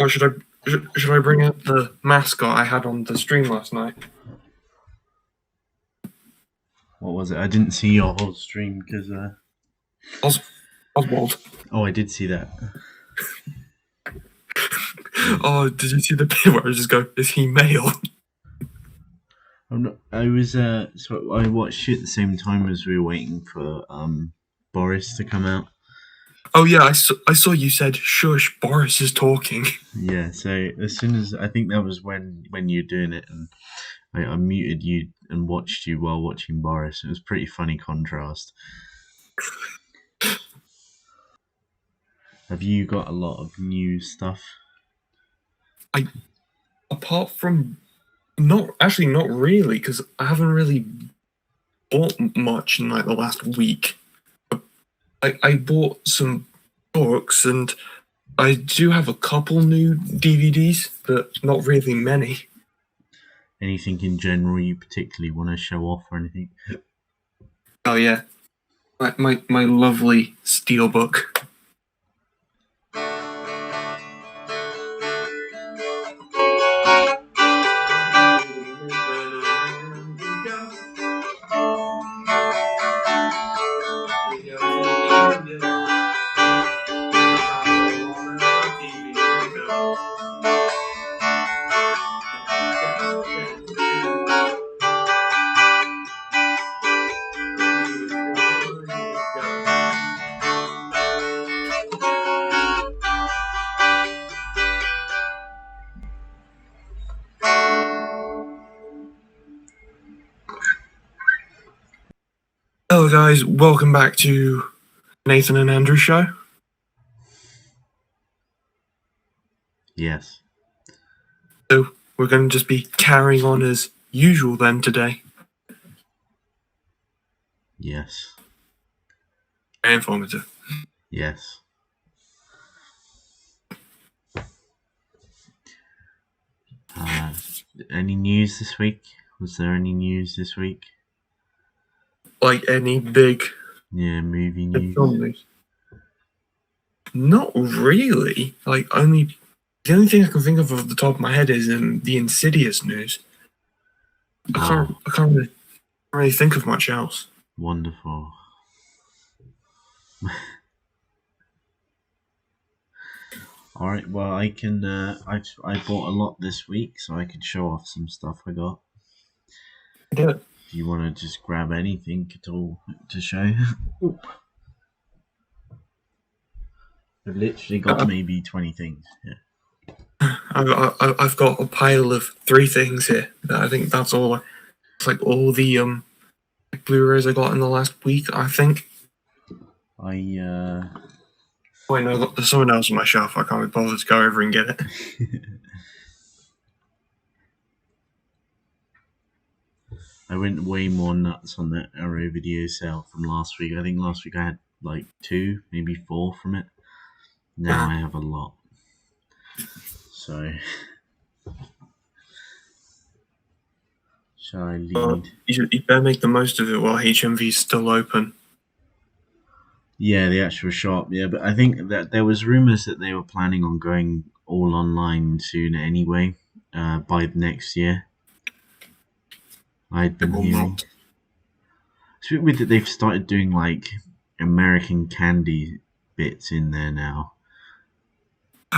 Or should I bring up the mascot I had on the stream last night? What was it? I didn't see your whole stream because. Oswald. Oh, I did see that. Oh, did you see the bit where I just go, "Is he male?" I'm not. I was. So I watched it at the same time as we were waiting for Boris to come out. Oh yeah, I saw you said, "Shush, Boris is talking." Yeah. So as soon as I think that was when you're doing it, and I muted you and watched you while watching Boris. It was a pretty funny contrast. Have you got a lot of new stuff? Apart from not really, because I haven't really bought much in like the last week. I bought some books and I do have a couple new DVDs, but not really many. Anything in general you particularly want to show off or anything? Oh yeah, my lovely steelbook. Hello guys, welcome back to Nathan and Andrew show. Yes. So we're going to just be carrying on as usual then today. Yes. Very informative. Yes. Any news this week? Was there any news this week? Like any big movie news? film news? Not really. Like the only thing I can think of off the top of my head is in the Insidious news. I can't really think of much else. Wonderful. All right. Well, I can. I bought a lot this week, so I could show off some stuff I got. Do it. If you want to just grab anything at all to show. I've literally got maybe 20 things. Yeah. I've got a pile of 3 things here. I think that's all. It's like all the Blu-rays I got in the last week. I think. Wait, no, there's someone else on my shelf. I can't be bothered to go over and get it. I went way more nuts on that Arrow video sale from last week. I think last week I had like 2, maybe 4 from it. Now I have a lot. So, shall I lead? You better make the most of it while HMV's still open. Yeah, the actual shop. Yeah, but I think that there was rumors that they were planning on going all online soon anyway, by next year. I'd been hearing. It's a bit weird that they've started doing like American candy bits in there now.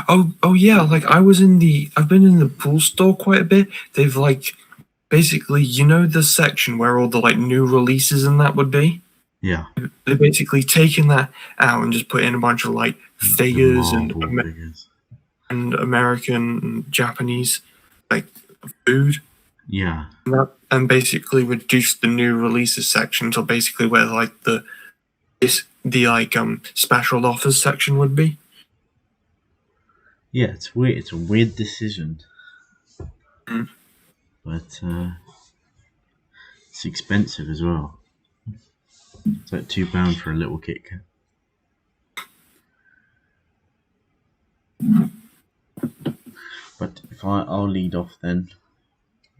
Oh yeah, like I've been in the pool store quite a bit. They've like basically, the section where all the like new releases and that would be. Yeah. They're basically taking that out and just put in a bunch of like figures and American and Japanese like food. Yeah. And basically reduced the new releases section to basically where like the special offers section would be. Yeah, it's weird. It's a weird decision. Mm. But it's expensive as well. It's like £2 for a little Kit Kat. But if I'll lead off then.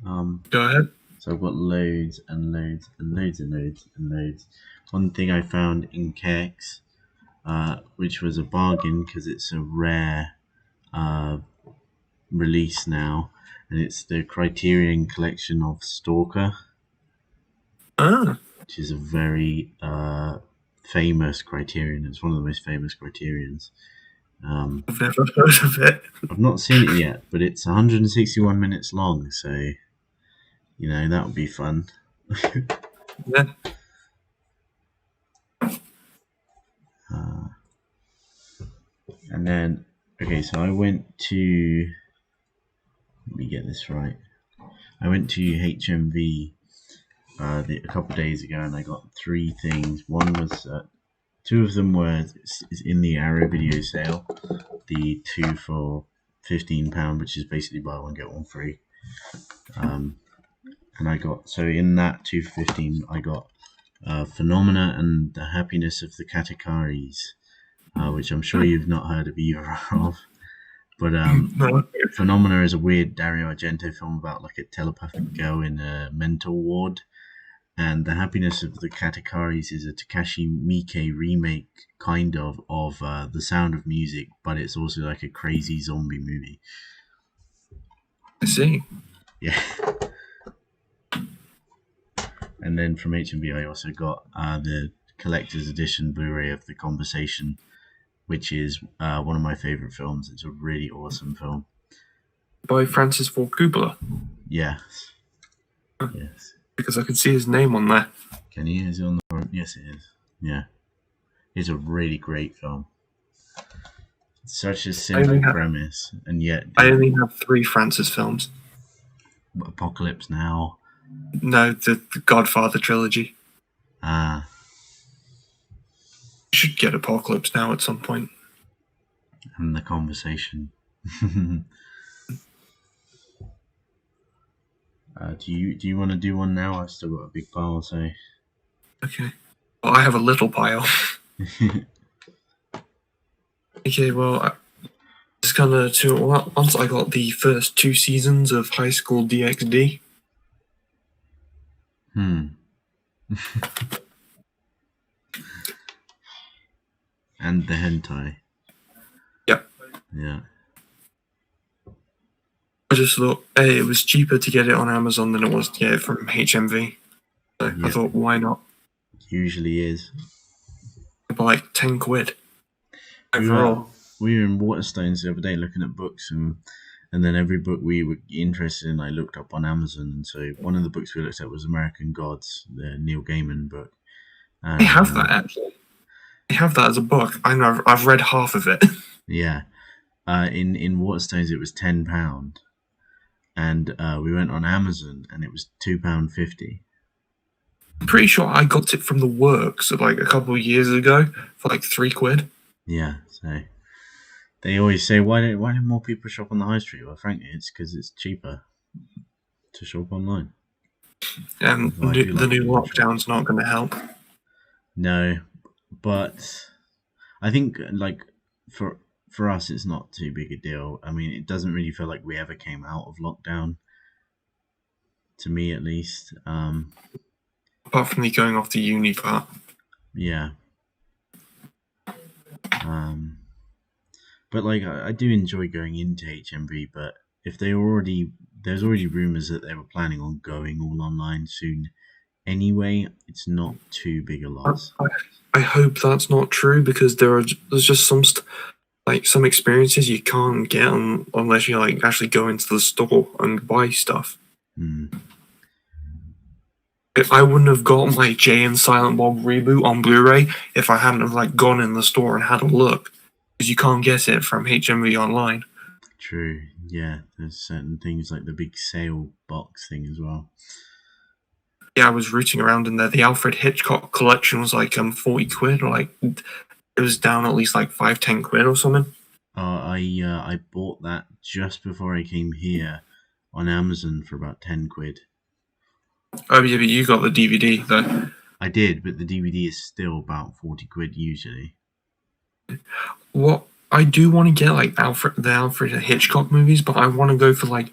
Go ahead. So I've got loads and loads and loads and loads and loads. One thing I found in KX, which was a bargain because it's a rare release now, and it's the Criterion Collection of Stalker, Ah, which is a very famous Criterion. It's one of the most famous Criterions. I've never heard of it. I've not seen it yet, but it's 161 minutes long, so that would be fun. Yeah. And then, okay, so I went to. Let me get this right. I went to HMV a couple of days ago, and I got 3 things. One was 2 of them were is in the Arrow video sale. The 2 for £15, which is basically buy one get one free. And I got, so in that 2 for 15, I got Phenomena and the Happiness of the Katakaris, which I'm sure you've not heard of either of. But No. Phenomena is a weird Dario Argento film about like a telepathic girl in a mental ward. And The Happiness of the Katakaris is a Takashi Miike remake, kind of The Sound of Music, but it's also like a crazy zombie movie. I see. Yeah. And then from HMV, I also got the collector's edition Blu-ray of The Conversation, which is one of my favorite films. It's a really awesome film. By Francis Ford Coppola. Yes. Yes. Because I could see his name on there. Can you? Is it on the front? Yes, it is. Yeah. It's a really great film. It's such a simple premise, and yet I only have 3 Francis films. Apocalypse Now. No, the Godfather trilogy. Ah. You should get Apocalypse Now at some point. And The Conversation. Do you want to do one now? I've still got a big pile, so. Okay. Well, I have a little pile. Okay, well, just gonna once I got the first 2 seasons of High School DxD. And the hentai. Yep. Yeah. I just thought, hey, it was cheaper to get it on Amazon than it was to get it from HMV. So Yep. I thought, why not? Usually is. For like 10 quid overall. We were in Waterstones the other day looking at books, and then every book we were interested in I looked up on Amazon. And so one of the books we looked at was American Gods, the Neil Gaiman book. They have that actually. They have that as a book. I know. I've read half of it. Yeah. In Waterstones it was £10, and we went on Amazon and it was £2.50. I'm pretty sure I got it from the works like a couple of years ago for like 3 quid. Yeah, so they always say, why don't more people shop on the high street? Well, frankly, it's because it's cheaper to shop online. And the new lockdown's not going to help. No, but I think like for us, it's not too big a deal. I mean, it doesn't really feel like we ever came out of lockdown. To me, at least. Apart from the going off the uni part. Yeah. But like I do enjoy going into HMV, but if there's already rumors that they were planning on going all online soon anyway, it's not too big a loss. I hope that's not true, because there's just some some experiences you can't get unless you like actually go into the store and buy stuff. I wouldn't have got my Jay and Silent Bob reboot on Blu-ray if I hadn't have like gone in the store and had a look, because you can't get it from HMV online. True. Yeah, there's certain things like the big sale box thing as well. Yeah, I was rooting around in there. The Alfred Hitchcock collection was like 40 quid, or like it was down at least like 5-10 quid or something. I bought that just before I came here on Amazon for about 10 quid. Oh yeah, but you got the DVD though. I did, but the DVD is still about 40 quid usually. What I do want to get like the Alfred Hitchcock movies, but I want to go for like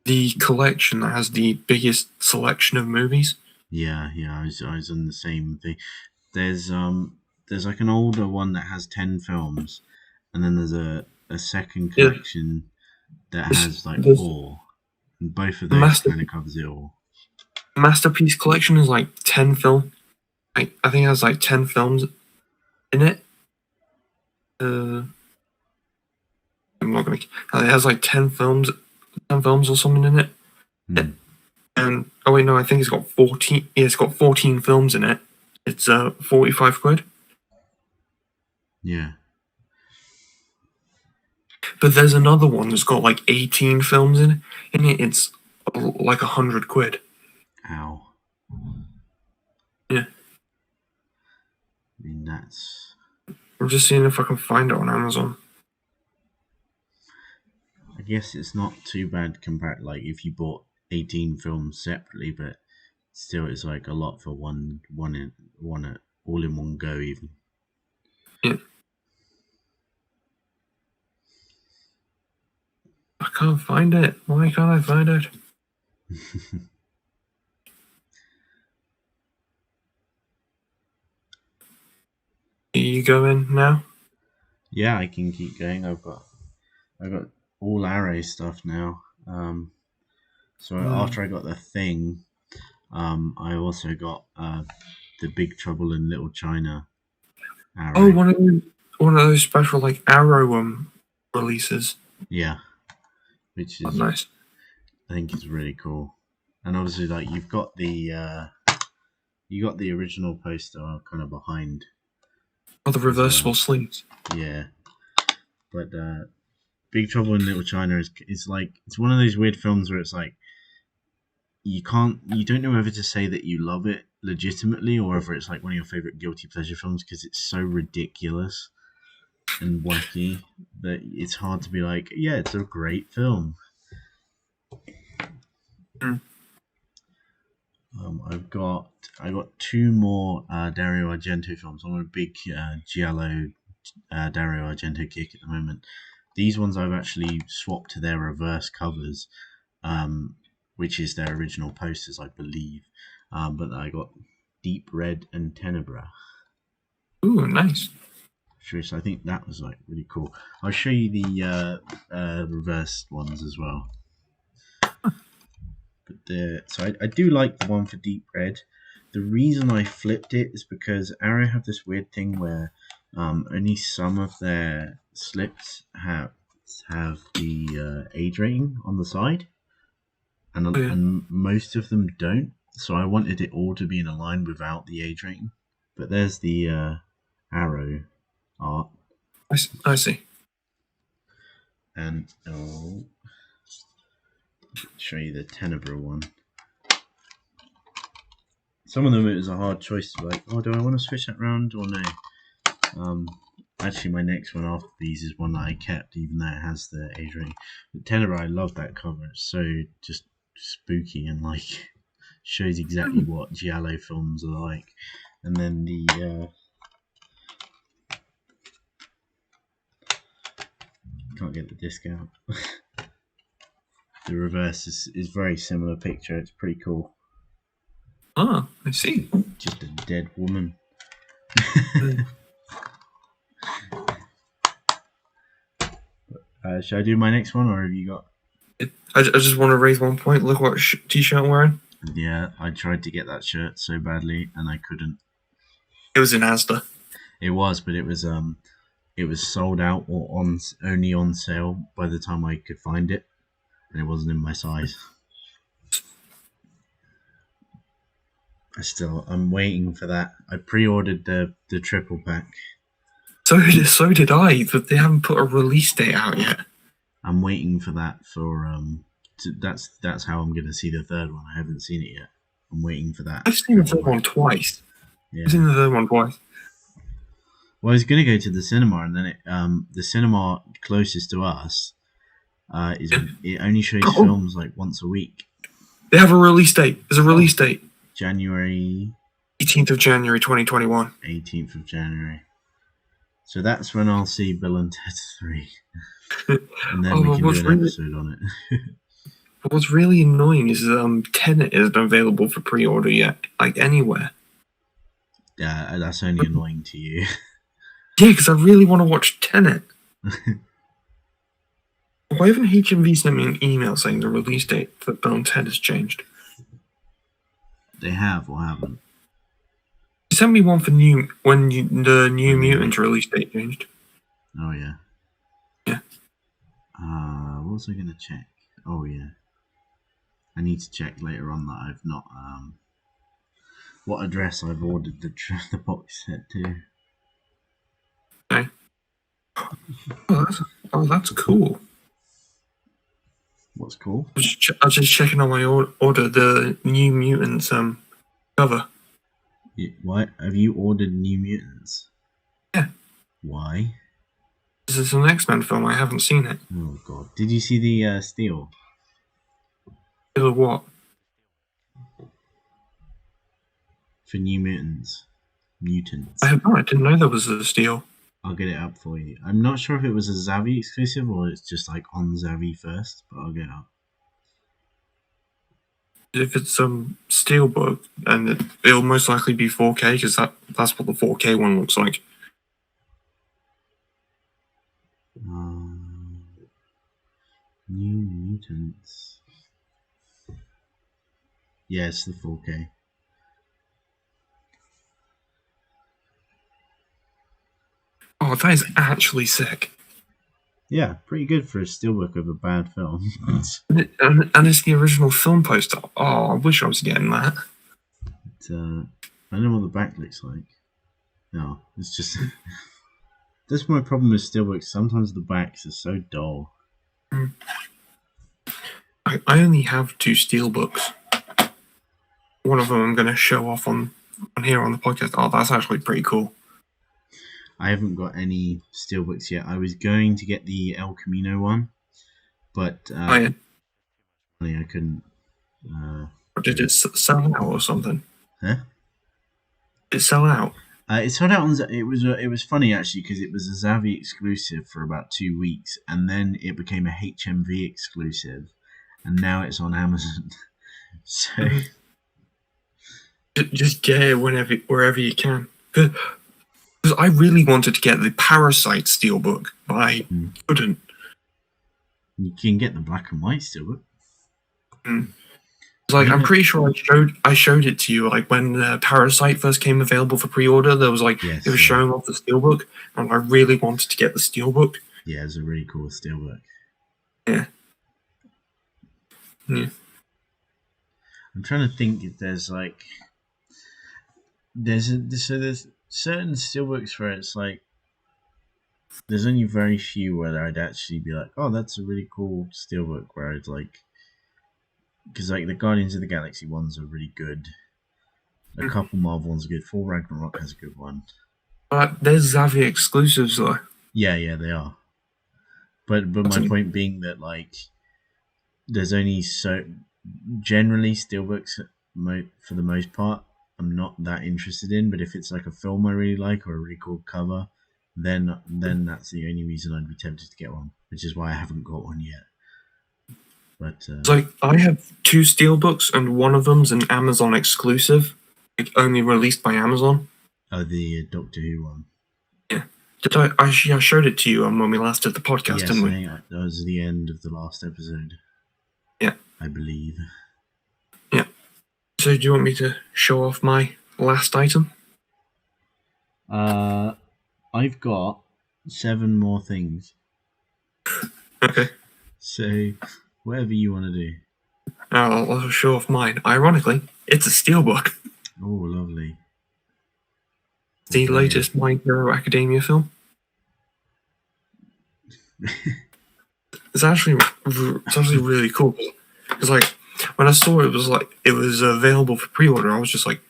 the collection that has the biggest selection of movies. Yeah, I was on the same thing. There's like an older one that has 10 films, and then there's a second collection that has like There's all. And both of the those kind of covers it all. Masterpiece Collection is like 10 film. I think it has like 10 films in it. I'm not gonna. It has like 10 films or something in it. Hmm. And oh wait, no, I think it's got 14. Yeah, it's got 14 films in it. It's 45 quid. Yeah. But there's another one that's got like 18 films in it. It's like 100 quid. Ow. Yeah. I mean, that's. I'm just seeing if I can find it on Amazon. I guess it's not too bad compared, like if you bought 18 films separately, but still, it's like a lot for one all in one go, even. Yeah. I can't find it. Why can't I find it? Are you going now? Yeah, I can keep going. I've got all Arrow stuff now. So after I got the Thing, I also got the Big Trouble in Little China Arrow. Oh, one of those special like Arrow releases. Yeah, which is nice. I think is really cool. And obviously, like you got the original poster kind of behind. Oh, the reversible sleeves. Yeah, but Big Trouble in Little China is like it's one of those weird films where it's like you don't know whether to say that you love it legitimately or whether it's like one of your favorite guilty pleasure films because it's so ridiculous and wacky that it's hard to be like, yeah, it's a great film. Mm. I got two more Dario Argento films. I'm a big Giallo Dario Argento kick at the moment. These ones I've actually swapped to their reverse covers, which is their original posters, I believe. But I got Deep Red and Tenebra. Ooh, nice. So I think that was like really cool. I'll show you the reversed ones as well. But so I do like the one for Deep Red. The reason I flipped it is because Arrow have this weird thing where only some of their slips have the age rating on the side, and most of them don't. So I wanted it all to be in a line without the age rating. But there's the Arrow art. I see. And I'll show you the Tenebra one. Some of them it was a hard choice to be like, oh, do I want to switch that around or no? Actually, my next one after these is one that I kept, even though it has the age rating. But Tenebra, I love that cover. It's so just spooky and like shows exactly what Giallo films are like. And then the can't get the disc out. The reverse is very similar picture. It's pretty cool. Ah, I see. Just a dead woman. Should I do my next one, or have you got? I just want to raise one point. Look what t-shirt I'm wearing. Yeah, I tried to get that shirt so badly, and I couldn't. It was in Asda. It was, but it was sold out or only on sale by the time I could find it, and it wasn't in my size. I'm waiting for that. I pre-ordered the triple pack. So did I, but they haven't put a release date out yet. I'm waiting for that for that's how I'm gonna see the third one. I haven't seen it yet. I'm waiting for that. I've seen the third one twice. Yeah. I've seen the third one twice. Well, I was gonna go to the cinema, and then the cinema closest to us it only shows films like once a week. They have a release date. There's a release date. January 18th of January 2021. 18th of January. So that's when I'll see Bill and Ted 3. And then we can do an episode on it. What's really annoying is Tenet isn't available for pre-order yet, like anywhere. Yeah, that's only annoying to you. Yeah, because I really want to watch Tenet. Why haven't HMV sent me an email saying the release date for Bill and Ted has changed? They have or haven't? They sent me one for the New Mutants release date changed. Oh, yeah. Yeah. What was I going to check? Oh, yeah. I need to check later on that I've not, what address I've ordered the box set to. Okay. Oh, that's cool. What's cool? I was just checking on my order the New Mutants cover. What? Have you ordered New Mutants? Yeah. Why? This is an X-Men film. I haven't seen it. Oh, God. Did you see the Steel? It'll what? For New Mutants. Mutants. I didn't know there was a Steel. I'll get it up for you. I'm not sure if it was a Zavvi exclusive or it's just like on Zavvi first, but I'll get it up. If it's Steelbook, and it'll most likely be 4K because that's what the 4K one looks like. New Mutants. Yeah, it's the 4K. Oh, that is actually sick. Yeah, pretty good for a steelbook of a bad film. and it's the original film poster. Oh, I wish I was getting that. I don't know what the back looks like. No, it's just... That's my problem with steelbooks. Sometimes the backs are so dull. I only have 2 steelbooks. One of them I'm going to show off on here on the podcast. Oh, that's actually pretty cool. I haven't got any steelbooks yet. I was going to get the El Camino one, but I couldn't. Did it sell out or something? Huh? Did it sell out? It sold out on. It was funny actually because it was a Zavvi exclusive for about 2 weeks, and then it became a HMV exclusive, and now it's on Amazon. So just get it wherever you can. Because I really wanted to get the Parasite steelbook, but I couldn't. You can get the black and white steelbook. Like, I'm pretty sure I showed it to you, like, when Parasite first came available for pre-order. There was like, it was showing off the steelbook, and I really wanted to get the steelbook. Yeah, it's a really cool steelbook. Yeah. I'm trying to think if there's like, there's certain steelbooks where it's like, there's only very few where I'd actually be like, oh, that's a really cool steelbook, where it's like, because like the Guardians of the Galaxy ones are really good. A couple Marvel ones are good. Thor Ragnarok has a good one. There's Zavvi exclusives though. Yeah, they are. But my point being that like, there's only generally steelbooks for the most part I'm not that interested in. But if it's like a film I really like or a really cool cover, then that's the only reason I'd be tempted to get one, which is why I haven't got one yet. But like, I have 2 steelbooks, and one of them's an Amazon exclusive, like only released by Amazon. Oh, the Doctor Who one. Yeah. I showed it to you when we last did the podcast, didn't we? That was the end of the last episode. Yeah. I believe. Yeah. So do you want me to show off my last item? I've got 7 more things. Okay. So, whatever you want to do. I'll show off mine. Ironically, it's a steelbook. Oh, lovely. The latest My Hero Academia film. It's actually really cool. Because like, when I saw it was available for pre-order, I was just like,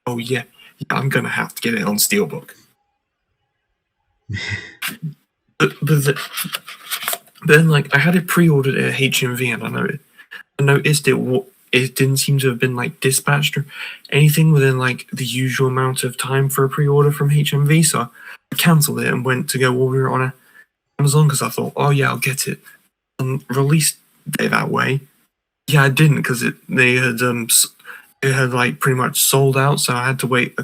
oh yeah, I'm gonna have to get it on steelbook. but then like, I had it pre-ordered at HMV, and I noticed it didn't seem to have been like dispatched or anything within like the usual amount of time for a pre-order from HMV. So I cancelled it and went to go order it on Amazon because I thought, oh yeah, I'll get it on release day that way. Yeah, I didn't because it had like pretty much sold out, so I had to wait.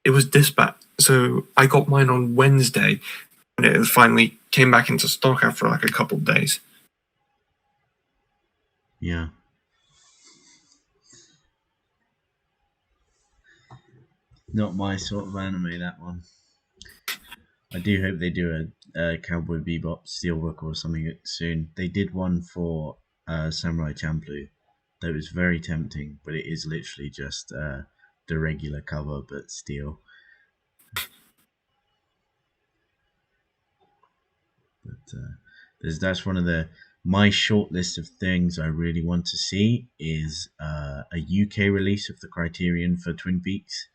It was dispatched, so I got mine on Wednesday, and it finally came back into stock after like a couple of days. Yeah. Not my sort of anime, that one. I do hope they do a Cowboy Bebop Steelbook or something soon. They did one for Samurai Champloo that was very tempting, but it is literally just the regular cover but steel. But that's one of my short list of things I really want to see is a UK release of the Criterion for Twin Peaks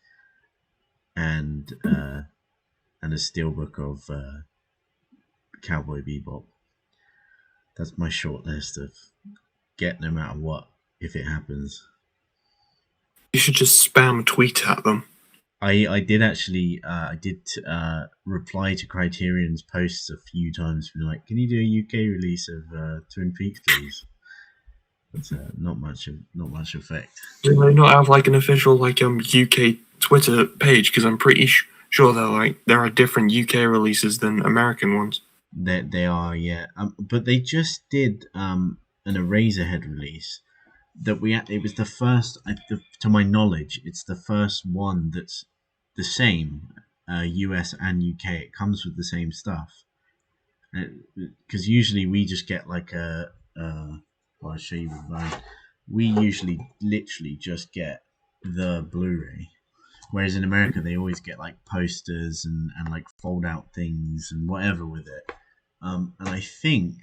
and a steelbook of Cowboy Bebop. That's my short list of get no matter what if it happens. You should just spam tweet at them. I did actually reply to Criterion's posts a few times, being like, "Can you do a UK release of Twin Peaks, please?" But not much effect. Do they not have like an official like UK Twitter page? Because I'm pretty sure there are different UK releases than American ones. They are, yeah. But they just did an Eraserhead release that it was the first, to my knowledge, it's the first one that's the same, US and UK. It comes with the same stuff. Because usually we just get like well, I'll show you mine. We usually literally just get the Blu-ray, whereas in America they always get like posters and like fold out things and whatever with it. And I think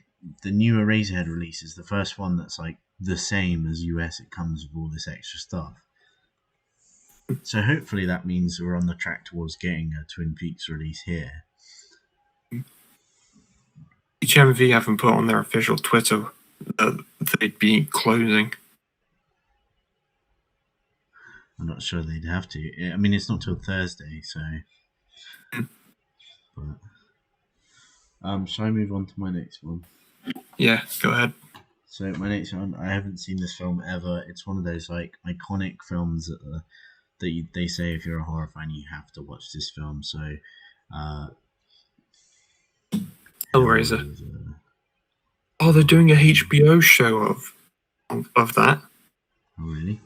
the new Eraserhead release is the first one that's like the same as US. It comes with all this extra stuff. So hopefully that means we're on the track towards getting a Twin Peaks release here. HMV haven't put on their official Twitter that they'd be closing. I'm not sure they'd have to. I mean, it's not till Thursday, so. But, shall I move on to my next one? Yeah, go ahead. So my next one, I haven't seen this film ever. It's one of those like iconic films that they say if you're a horror fan you have to watch this film. So, Hellraiser. Oh, they're doing a HBO show of that. Oh, really?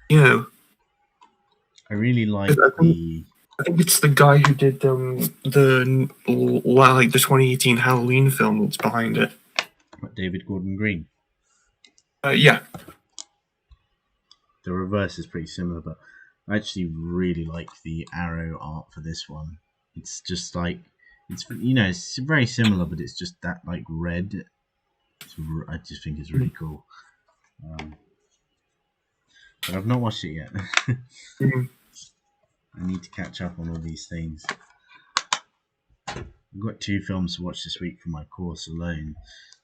You know, I really like I think it's the guy who did the 2018 Halloween film that's behind it. David Gordon Green. Yeah. The reverse is pretty similar, but I actually really like the arrow art for this one. It's just like it's very similar, but it's just that like red. I just think it's really cool. But I've not watched it yet. I need to catch up on all these things. I've got 2 films to watch this week for my course alone,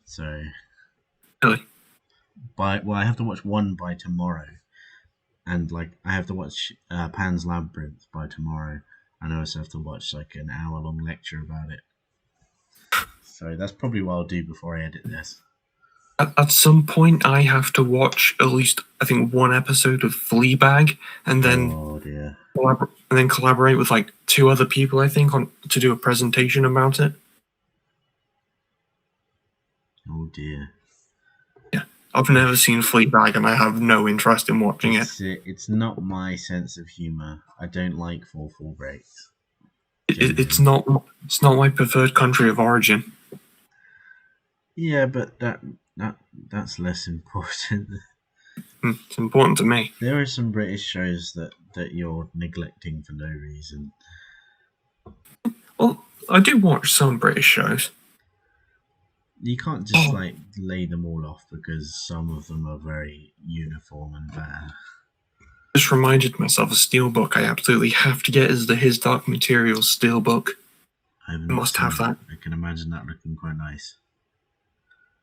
so. Really? I have to watch one by tomorrow, and like I have to watch Pan's Labyrinth by tomorrow, and I also have to watch like an hour-long lecture about it. So that's probably what I'll do before I edit this. At some point, I have to watch at least, I think, one episode of Fleabag, and then collaborate with like 2 other people, I think, to do a presentation about it. Oh dear. Yeah, I've never seen Fleabag, and I have no interest in watching it. It's not my sense of humor. I don't like fall breaks. It's not my preferred country of origin. Yeah, but that's less important. It's important to me. There are some British shows that you're neglecting for no reason. Well, I do watch some British shows. You can't just like lay them all off because some of them are very uniform and bad. Just reminded myself of Steelbook I absolutely have to get is the His Dark Materials Steelbook. I must have that. I can imagine that looking quite nice.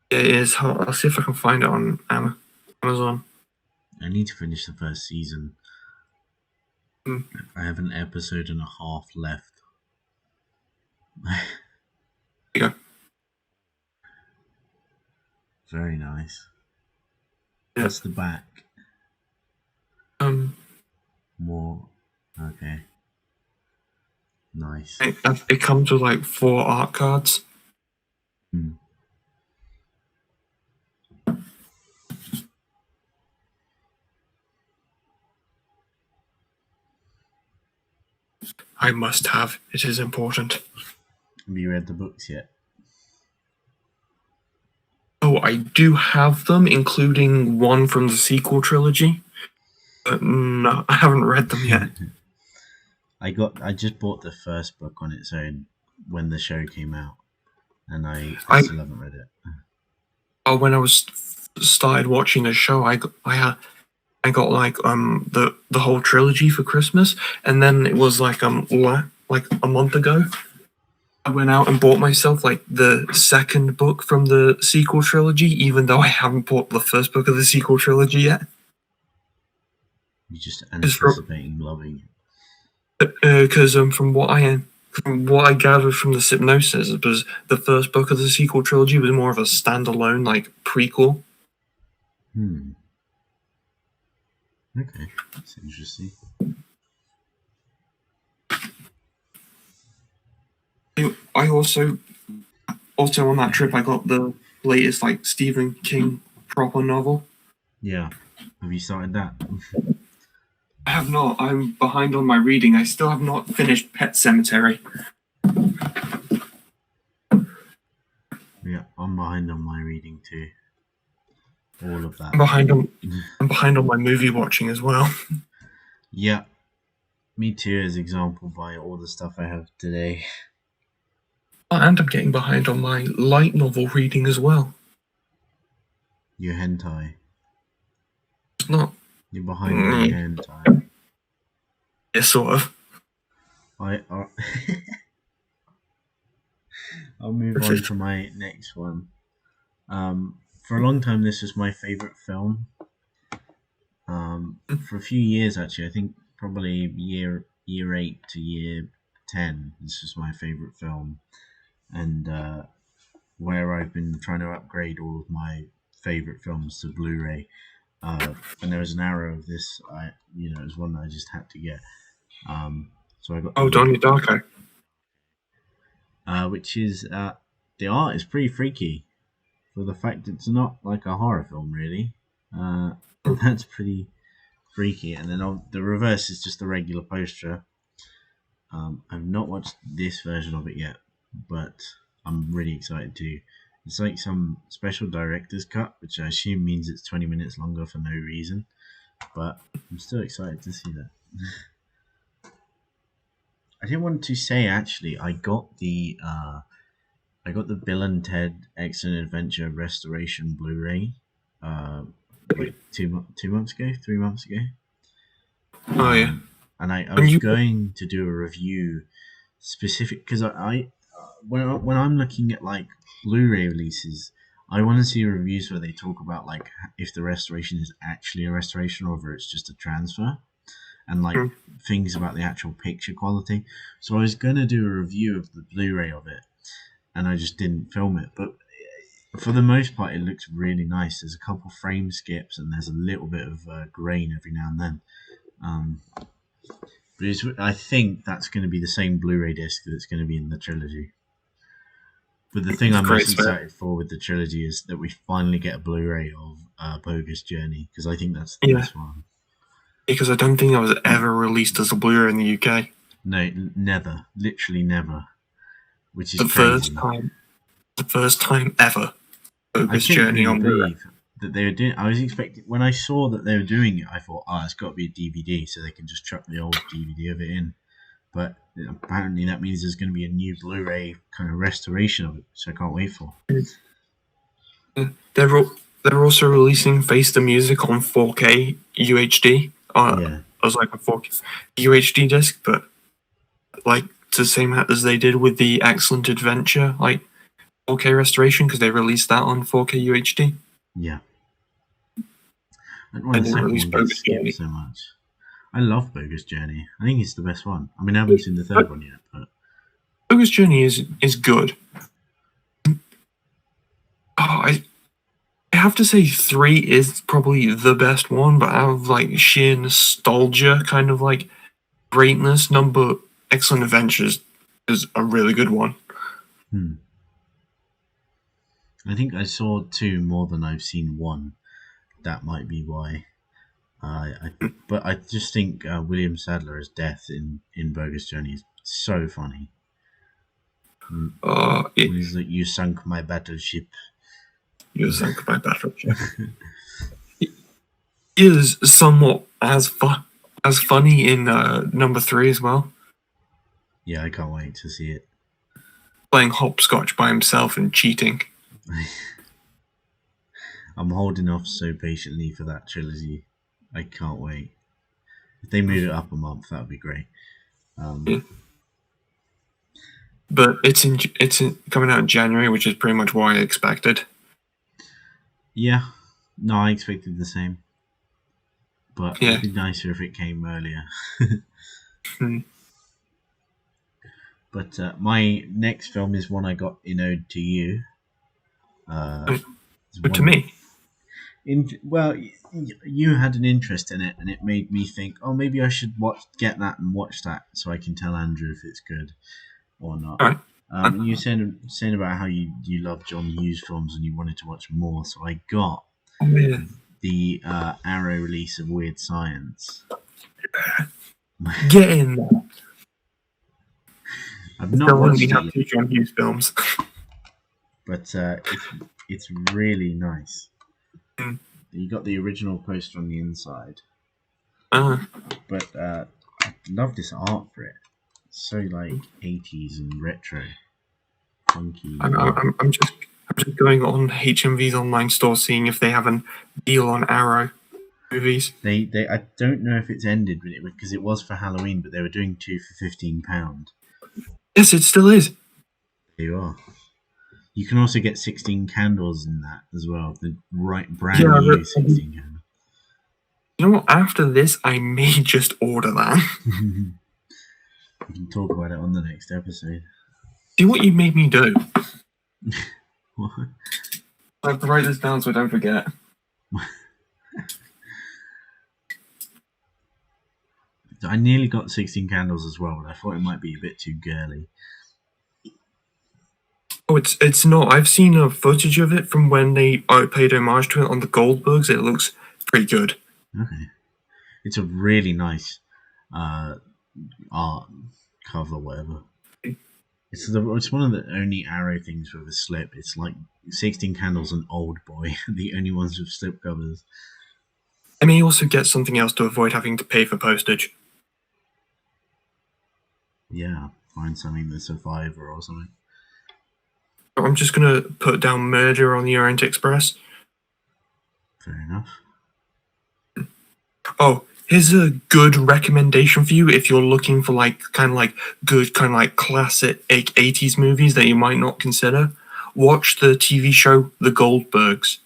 It is. I'll see if I can find it on Amazon. I need to finish the first season. I have an episode and a half left. There you go. Very nice. Yeah. That's the back. More. Okay. Nice. It comes with like 4 art cards. I must have. It is important. Have you read the books yet? Oh, I do have them, including one from the sequel trilogy. But no, I haven't read them yet. I just bought the first book on its own when the show came out, and I I still haven't read it. when I was started watching the show, I got like the whole trilogy for Christmas, and then it was like like a month ago, I went out and bought myself like the second book from the sequel trilogy, even though I haven't bought the first book of the sequel trilogy yet. You're just Because anticipating loving it. from what I gathered from the synopsis, it was the first book of the sequel trilogy was more of a standalone like prequel. Okay, that's interesting. I also on that trip I got the latest like Stephen King proper novel. Yeah. Have you started that? I have not. I'm behind on my reading. I still have not finished Pet Cemetery. Yeah, I'm behind on my reading too. All of that. I'm behind on my movie watching as well. Yeah. Me too, as example by all the stuff I have today. And I'm getting behind on my light novel reading as well. Your hentai. It's not. You're behind on your hentai. Yeah, sort of. I'll move on to my next one. For a long time, this was my favorite film. For a few years, actually, I think probably year 8 to year 10, this was my favorite film, and where I've been trying to upgrade all of my favorite films to Blu-ray. And there was an arrow of this, it was one that I just had to get. So I got. Donnie Darko. Which is the art is pretty freaky, for the fact it's not like a horror film really. That's pretty freaky. And then the reverse is just a regular poster. I've not watched this version of it yet, but I'm really excited to. It's like some special director's cut, which I assume means it's 20 minutes longer for no reason. But I'm still excited to see that. I did want to say actually, I got the Bill and Ted Excellent Adventure Restoration Blu-ray, like 2 months ago, 3 months ago. Oh yeah. And I was going to do a review specific because when I'm looking at like Blu-ray releases, I want to see reviews where they talk about like if the restoration is actually a restoration or whether it's just a transfer, and like things about the actual picture quality. So I was going to do a review of the Blu-ray of it, and I just didn't film it. But for the most part, it looks really nice. There's a couple frame skips, and there's a little bit of grain every now and then. But I think that's going to be the same Blu-ray disc that's going to be in the trilogy. But the thing I'm most excited for with the trilogy is that we finally get a Blu-ray of Bogus Journey, because I think that's the best one. Because I don't think it was ever released as a Blu-ray in the UK. No, never. Literally never. Which is crazy. The first time ever. Bogus Journey on Blu-ray. That they were doing. I was expecting, when I saw that they were doing it, I thought, it's got to be a DVD, so they can just chuck the old DVD of it in. But apparently that means there's going to be a new Blu-ray kind of restoration of it, so I can't wait for. They're also releasing Face the Music on 4K UHD. It was like a 4K UHD disc, but like the same as they did with the Excellent Adventure, like 4K restoration, because they released that on 4K UHD. Yeah. I don't want the second one gets skipped so much. I love Bogus Journey. I think it's the best one. I mean, I haven't seen the third one yet, but Bogus Journey is good. I have to say 3 is probably the best one, but out of like sheer nostalgia, kind of like greatness, number Excellent Adventures is a really good one. I think I saw 2 more than I've seen 1. That might be why. But I just think William Sadler's death in Bogus Journey is so funny. It When he's like, "You sunk my battleship." you sunk my battleship. It is somewhat as funny in number 3 as well. Yeah, I can't wait to see it. Playing hopscotch by himself and cheating. I'm holding off so patiently for that trilogy. I can't wait. If they move it up a month, that would be great. Yeah. But it's coming out in January, which is pretty much what I expected. Yeah, no, I expected the same. But Yeah. it'd be nicer if it came earlier. Hmm. But my next film is one I got in ode to you. It's But to one me, you had an interest in it, and it made me think, oh, maybe I should get that and watch that, so I can tell Andrew if it's good or not. all right. And you saying about how you love John Hughes films and you wanted to watch more, so I got Oh, yeah. the Arrow release of Weird Science. Get in there. I've not Still watched only it have yet, 2 John Hughes films. but it's really nice. Mm. You got the original poster on the inside, Uh, but I love this art for it. It's so like 80s and retro, funky. I'm just going on HMV's online store, seeing if they have a deal on Arrow movies. They I don't know if it's ended because it was for Halloween, but they were doing 2 for £15. Yes, it still is. There you are. You can also get 16 candles in that as well. The brand Yeah, new 16 candles. You know what? After this, I may just order that. We can talk about it on the next episode. See what you made me do. What? I have to write this down so I don't forget. I nearly got 16 candles as well, but I thought it might be a bit too girly. Oh, it's not. I've seen a footage of it from when they paid homage to it on the Goldbergs. It looks pretty good. Okay. It's a really nice art cover, whatever. It's one of the only Arrow things with a slip. It's like 16 Candles and Old Boy, the only ones with slip covers. I may also get something else to avoid having to pay for postage. Yeah, find something that's a fiver or something. I'm just gonna put down Murder on the Orient Express. Fair enough. Oh, here's a good recommendation for you if you're looking for good classic 80s movies that you might not consider. Watch the TV show The Goldbergs.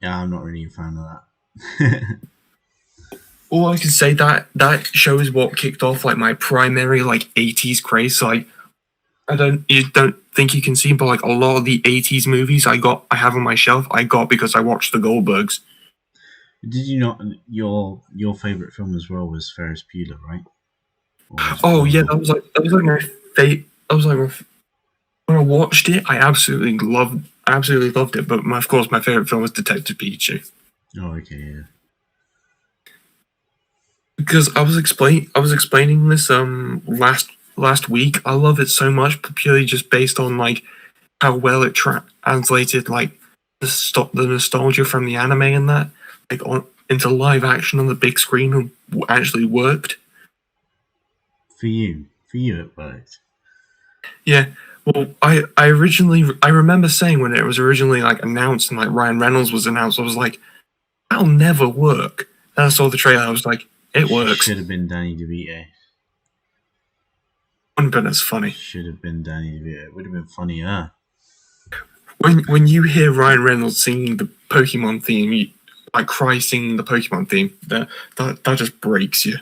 Yeah, I'm not really a fan of that. All I can say that show is what kicked off my primary 80s craze. So you don't think you can see, but a lot of the 80s movies I have on my shelf, I got because I watched The Goldbergs. Did you not? Your favorite film as well was Ferris Bueller, right? Oh yeah, that was my favorite. When I watched it, I absolutely loved it. But of course, my favorite film was Detective Pikachu. Oh, okay, yeah. Because I was explaining this last week. I love it so much purely just based on how well it translated the nostalgia from the anime and that into live action on the big screen and actually worked. For you it worked. Yeah. Well, I remember saying when it was originally announced and Ryan Reynolds was announced, I was like, that'll never work. And I saw the trailer, I was like, it works. Should have been Danny DeVito. Wouldn't have been as funny. Should have been Danny DeVito. It would have been funnier. When you hear Ryan Reynolds singing the Pokemon theme, cry singing the Pokemon theme, that just breaks you.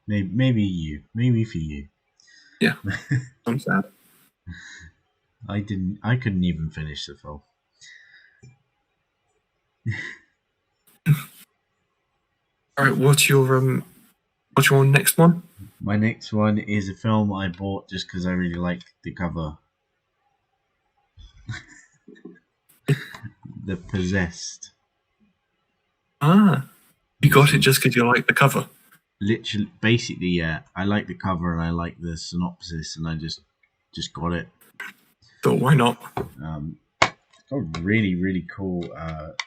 Maybe for you. Yeah, I'm sad. I couldn't even finish the film. All right, what's your next one? My next one is a film I bought just because I really like the cover. The Possessed. Ah, you got it just because you like the cover. Literally, basically, yeah. I like the cover and I like the synopsis, and I just got it. So why not? It's got a really really cool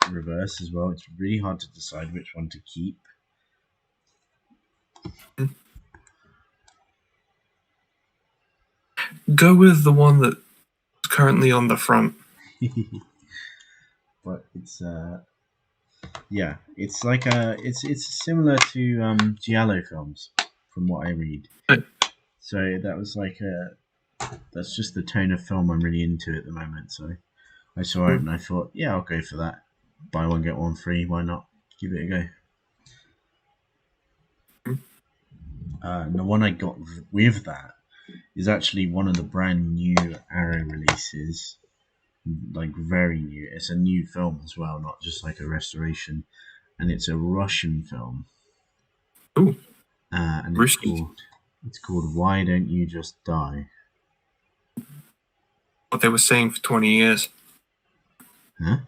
reverse as well. It's really hard to decide which one to keep. Go with the one that's currently on the front. But it's yeah, it's like it's similar to giallo films from what I read. Hey, So that was like that's just the tone of film I'm really into at the moment. So I saw it and I thought, yeah, I'll go for that. Buy one get one free. Why not? Give it a go. And the one I got with that is actually one of the brand new Arrow releases, like very new. It's a new film as well, not just like a restoration, and it's a Russian film, ooh, and risky. it's called Why Don't You Just Die? What they were saying for 20 years. Huh?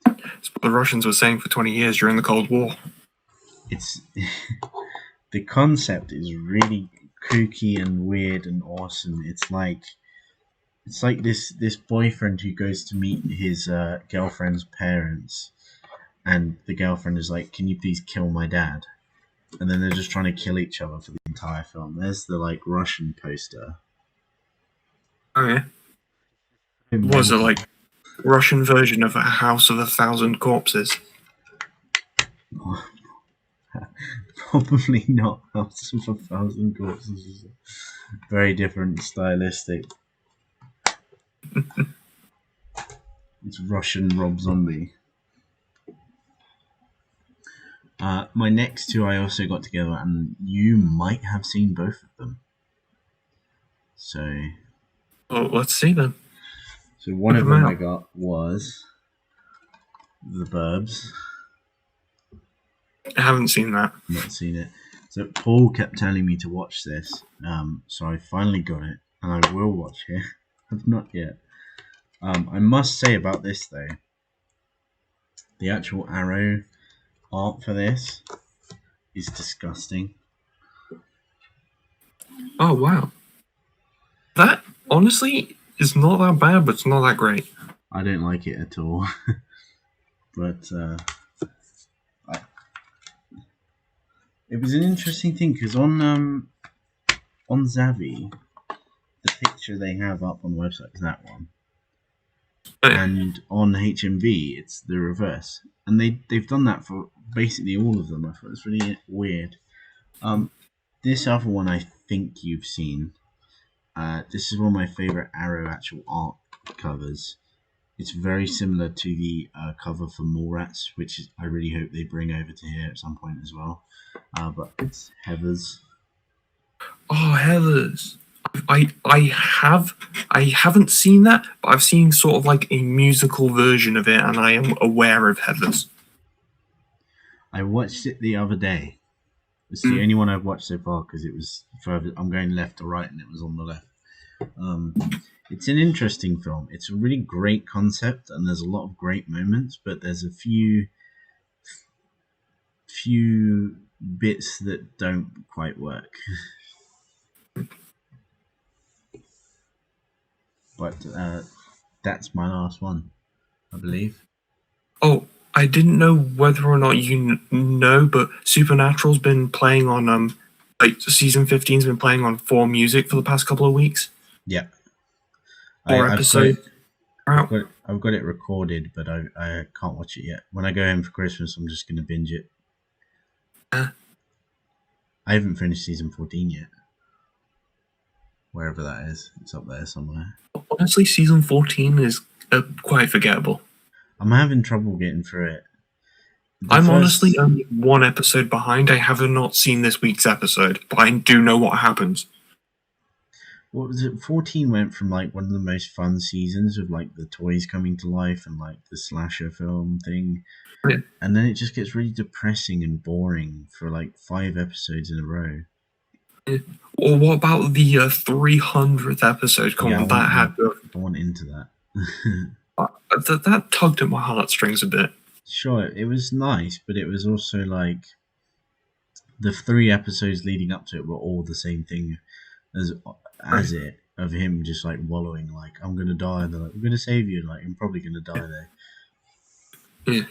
It's what the Russians were saying for 20 years during the Cold War. It's the concept is really kooky and weird and awesome. It's like this boyfriend who goes to meet his girlfriend's parents, and the girlfriend is like, "Can you please kill my dad?" And then they're just trying to kill each other for the entire film. There's the like Russian poster. Oh yeah. Was it like Russian version of a House of a Thousand Corpses? Probably not House of a Thousand Corpses. Very different stylistic. It's Russian Rob Zombie. My next two I also got together, and you might have seen both of them. So, Well, let's see then. one Put of them them out. I got was The Burbs. I haven't seen that. Not seen it. So Paul kept telling me to watch this, so I finally got it, and I will watch it. I've not yet. I must say about this though, the actual Arrow art for this is disgusting. Oh wow. That honestly is not that bad, but it's not that great. I don't like it at all. But it was an interesting thing because on Zavi, the picture they have up on the website is that one, and on HMV it's the reverse, and they've done that for basically all of them. I thought it's really weird. This other one I think you've seen. This is one of my favorite Arrow actual art covers. It's very similar to the cover for Mallrats, which is, I really hope they bring over to here at some point as well. But it's Heather's. Oh, Heather's. I haven't seen that, but I've seen sort of like a musical version of it, and I am aware of Heather's. I watched it the other day. It's the only one I've watched so far because it was further. I'm going left to right, and it was on the left. It's an interesting film. It's a really great concept, and there's a lot of great moments, but there's a few bits that don't quite work. But that's my last one, I believe. Oh, I didn't know whether or not you know, but Supernatural's been playing on like season 15's been playing on 4 Music for the past couple of weeks. Yeah, 4 episodes. I've got it recorded, but I can't watch it yet. When I go home for Christmas, I'm just gonna binge it. I haven't finished season 14 yet. Wherever that is, it's up there somewhere. Honestly, season 14 is quite forgettable. I'm having trouble getting through it. Honestly only 1 episode behind. I have not seen this week's episode, but I do know what happens. What was it? 14 went from like one of the most fun seasons of like the toys coming to life and like the slasher film thing. Yeah. And then it just gets really depressing and boring for like 5 episodes in a row. Yeah. Or what about the 300th episode? Yeah, I want into that. that tugged at my heartstrings a bit. Sure, it was nice, but it was also like the 3 episodes leading up to it were all the same thing as Right. it of him just like wallowing, like I'm gonna die, and they're like, we're gonna save you, like I'm probably gonna die there. Yeah.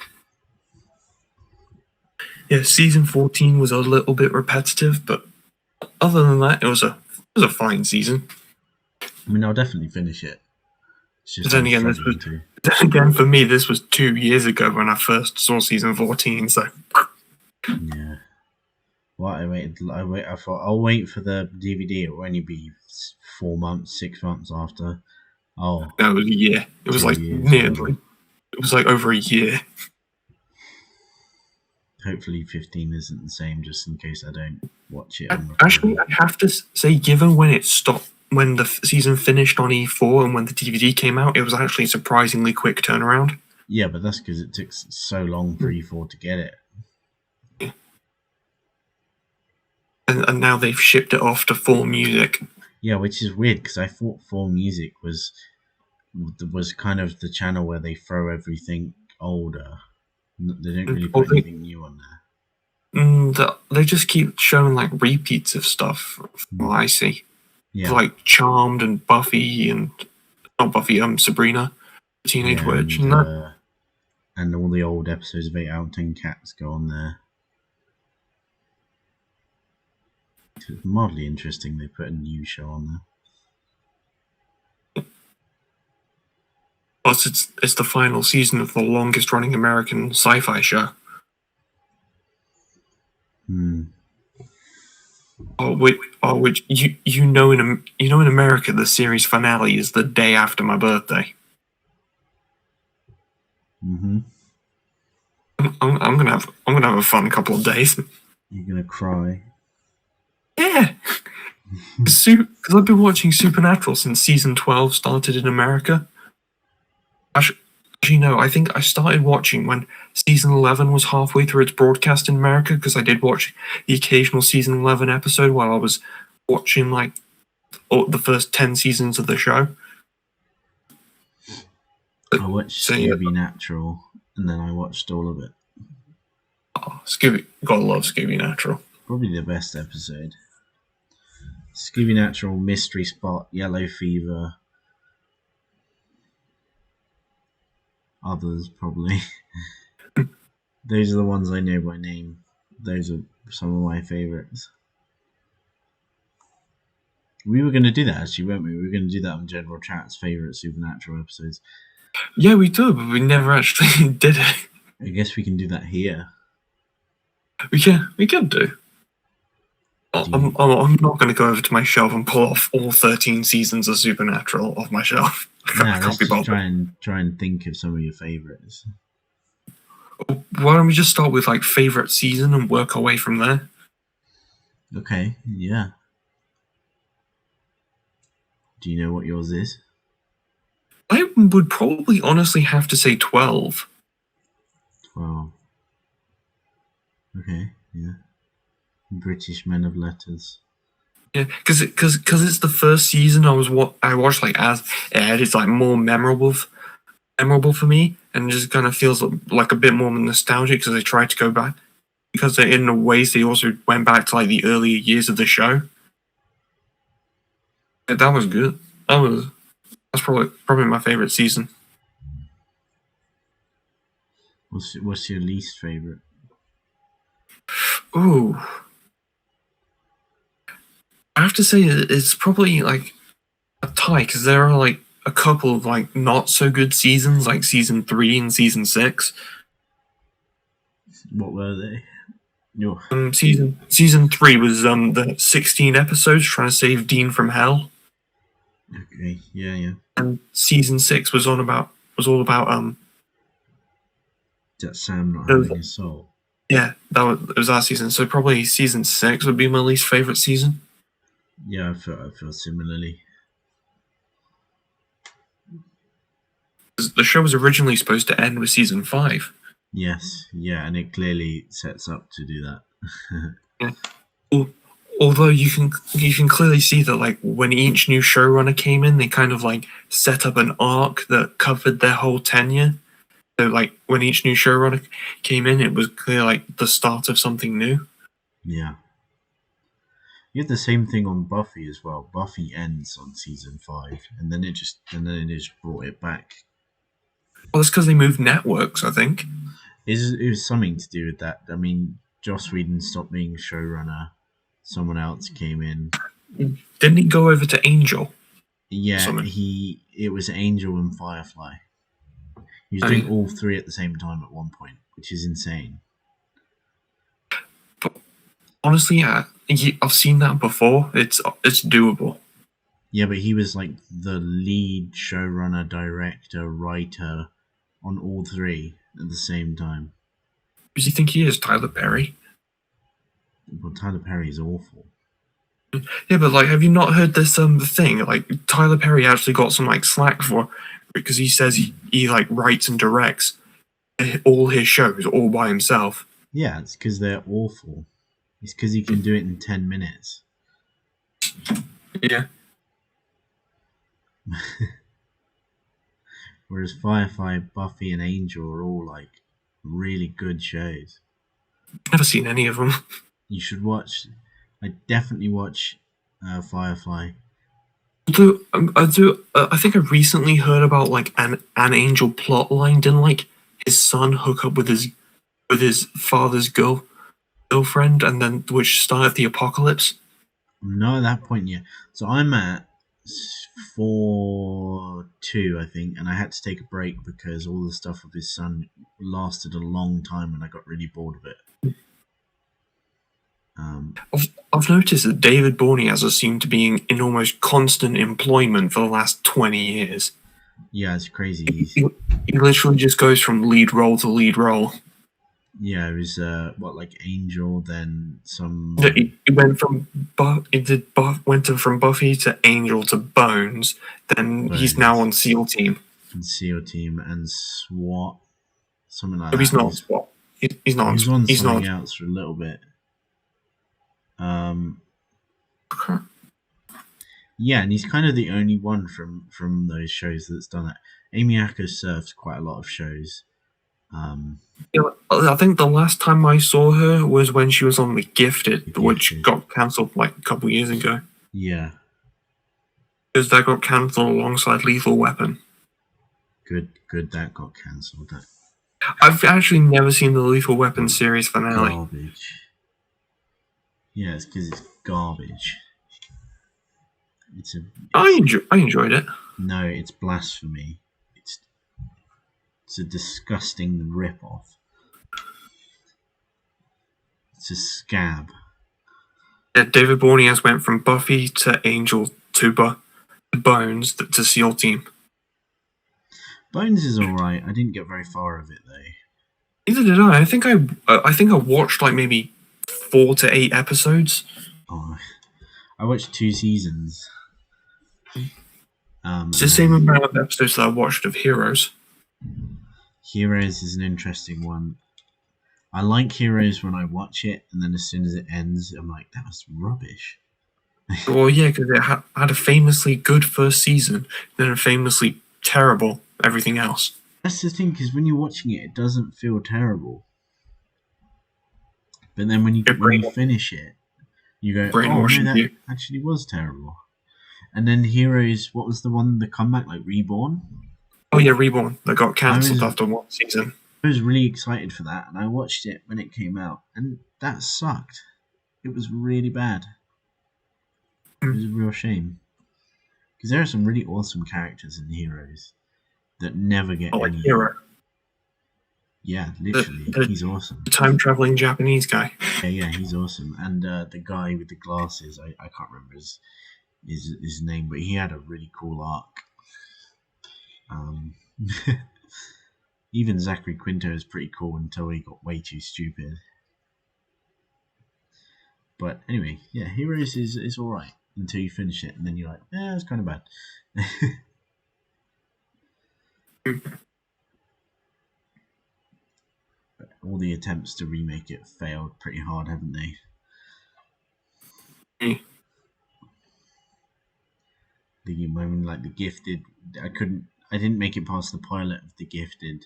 Yeah, season 14 was a little bit repetitive, but other than that, it was a fine season. I mean, I'll definitely finish it. It's But just then I'm again, struggling to. then again for me, this was 2 years ago when I first saw season 14. So Yeah. Well, I thought I'll wait for the DVD. It will only be 4 months, 6 months after. Oh, that was a year. It was like 2 years, whatever. nearly. It was like over a year. Hopefully, 15 isn't the same, just in case I don't watch it on Actually, recording. I have to say, given when it stopped, when the season finished on E4 and when the DVD came out, it was actually a surprisingly quick turnaround. Yeah, but that's because it took so long for E4 to get it. And now they've shipped it off to 4Music. Yeah, which is weird because I thought 4Music was kind of the channel where they throw everything older. They don't really put anything new on there. They just keep showing like repeats of stuff from what I see. Yeah, Like Charmed and Buffy and not Buffy, Sabrina, Teenage yeah, Witch, and that. and all the old episodes of 8 Out of 10 Cats go on there. It's mildly interesting they put a new show on there. Plus, it's the final season of the longest running American sci-fi show. Which you know in America the series finale is the day after my birthday. Mm-hmm. I'm gonna have a fun couple of days. You're gonna cry. Yeah, because I've been watching Supernatural since season 12 started in America. Actually, no, I think I started watching when season 11 was halfway through its broadcast in America, because I did watch the occasional season 11 episode while I was watching like the first 10 seasons of the show. I watched Scooby Natural, and then I watched all of it. Oh, Scooby, gotta love Scooby Natural. Probably the best episode. Scooby Natural, Mystery Spot, Yellow Fever. Others, probably. Those are the ones I know by name. Those are some of my favourites. We were going to do that, actually, weren't we? We were going to do that on General Chat's favourite Supernatural episodes. Yeah, we do, but we never actually did it. I guess we can do that here. We can do. I'm not going to go over to my shelf and pull off all 13 seasons of Supernatural off my shelf. Nah, let's just try and think of some of your favourites. Why don't we just start with like favourite season and work our way from there? Okay, yeah. Do you know what yours is? I would probably honestly have to say 12. 12. Okay, yeah. British Men of Letters. Yeah, because it's the first season I watched like as it is like more memorable for me, and just kind of feels like a bit more nostalgic because they tried to go back, because in ways they also went back to like the earlier years of the show. Yeah, that was good. That's probably my favorite season. What's your least favorite? Ooh, I have to say it's probably like a tie, because there are like a couple of like not so good seasons, like season 3 and season 6. What were they? Your Season 3 was the 16 episodes trying to save Dean from hell. Okay, yeah. And season 6 was all about that Sam not having his soul. Yeah, it was that season. So probably season 6 would be my least favorite season. Yeah, I feel similarly. The show was originally supposed to end with season 5. Yes, yeah, and it clearly sets up to do that. Yeah. Although you can clearly see that like when each new showrunner came in, they kind of like set up an arc that covered their whole tenure, So, like, when each new showrunner came in, it was clear, like, the start of something new. Yeah. You had the same thing on Buffy as well. Buffy ends on season 5, and then it just brought it back. Well, it's because they moved networks, I think. It was something to do with that. I mean, Joss Whedon stopped being showrunner. Someone else came in. Didn't he go over to Angel? Yeah, Something. it was Angel and Firefly. He was I doing mean, all three at the same time at one point, which is insane. but honestly, I've seen that before. It's doable. Yeah, but he was like the lead showrunner, director, writer on all three at the same time. Does he think he is Tyler Perry? Well, Tyler Perry is awful. Yeah, but like, have you not heard this thing? Like, Tyler Perry actually got some like slack for because he says he like writes and directs all his shows all by himself. Yeah, it's because they're awful. It's because he can do it in 10 minutes. Yeah. Whereas Firefly, Buffy, and Angel are all like really good shows. Never seen any of them. You should watch. I definitely watch Firefly. Although I do, I think I recently heard about like an Angel plot line. Didn't like his son hook up with his father's girlfriend, and then which started the apocalypse. I'm not at that point yet. So I'm at 4-2, I think, and I had to take a break because all the stuff with his son lasted a long time and I got really bored of it. I've noticed that David Boreanaz seemed to be in almost constant employment for the last 20 years. Yeah, it's crazy. He literally just goes from lead role to lead role. Yeah, it was like Angel, then some. He went from from Buffy to Angel to Bones. Then he's now on SEAL Team. And SEAL Team and SWAT, something like No, that. he's not on SWAT. He's not. He's on He's something not. else for a little bit. Yeah, and he's kind of the only one from those shows that's done it. Amy Acker surfs quite a lot of shows. I think the last time I saw her was when she was on The Gifted, which got cancelled like a couple years ago. Yeah. Because that got cancelled alongside Lethal Weapon. Good, that got cancelled. I've actually never seen the Lethal Weapon series finale. Garbage. Yeah, it's because it's garbage. I enjoyed it. No, it's blasphemy. It's a disgusting rip-off. It's a scab. Yeah, David Boreanaz went from Buffy to Angel to Bones to SEAL Team. Bones is alright. I didn't get very far of it though. Neither did I. I think I watched like maybe 4 to 8 episodes. Oh, I watched 2 seasons. It's the same amount of episodes that I watched of Heroes. Heroes is an interesting one. I like Heroes when I watch it, and then as soon as it ends, I'm like, that was rubbish. Well, yeah, because it had a famously good first season, then a famously terrible everything else. That's the thing, because when you're watching it, it doesn't feel terrible. But then when you finish it, you go, oh no, that actually was terrible. And then Heroes, what was the comeback, like Reborn? Oh yeah, Reborn, that got cancelled after 1 season. I was really excited for that, and I watched it when it came out, and that sucked. It was really bad. It was a real shame. Because there are some really awesome characters in Heroes that never get any... Hero. Yeah, literally. He's awesome. The time-traveling Japanese guy. Yeah, he's awesome. And the guy with the glasses, I can't remember his name, but he had a really cool arc. Even Zachary Quinto is pretty cool until he got way too stupid. But anyway, yeah, Heroes is alright until you finish it, and then you're like, it's kind of bad. But all the attempts to remake it failed pretty hard, haven't they? The moment like The Gifted, I didn't make it past the pilot of The Gifted.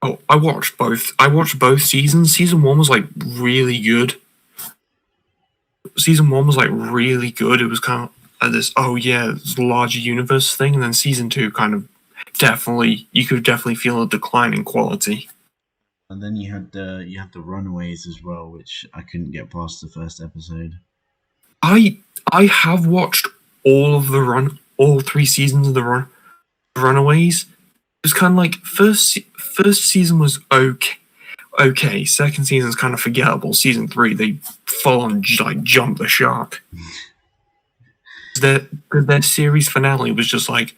Oh, I watched both. I watched both seasons. Season 1 was like really good. Season 1 was like really good. It was kind of this, oh yeah, this larger universe thing, and then season 2 kind of definitely, you could definitely feel a decline in quality. And then you had the Runaways as well, which I couldn't get past the first episode. I have watched all 3 seasons of the Runaways. It was kind of like first season was okay. Okay, second season's kind of forgettable. Season 3, they full on like jump the shark. Their series finale was just like,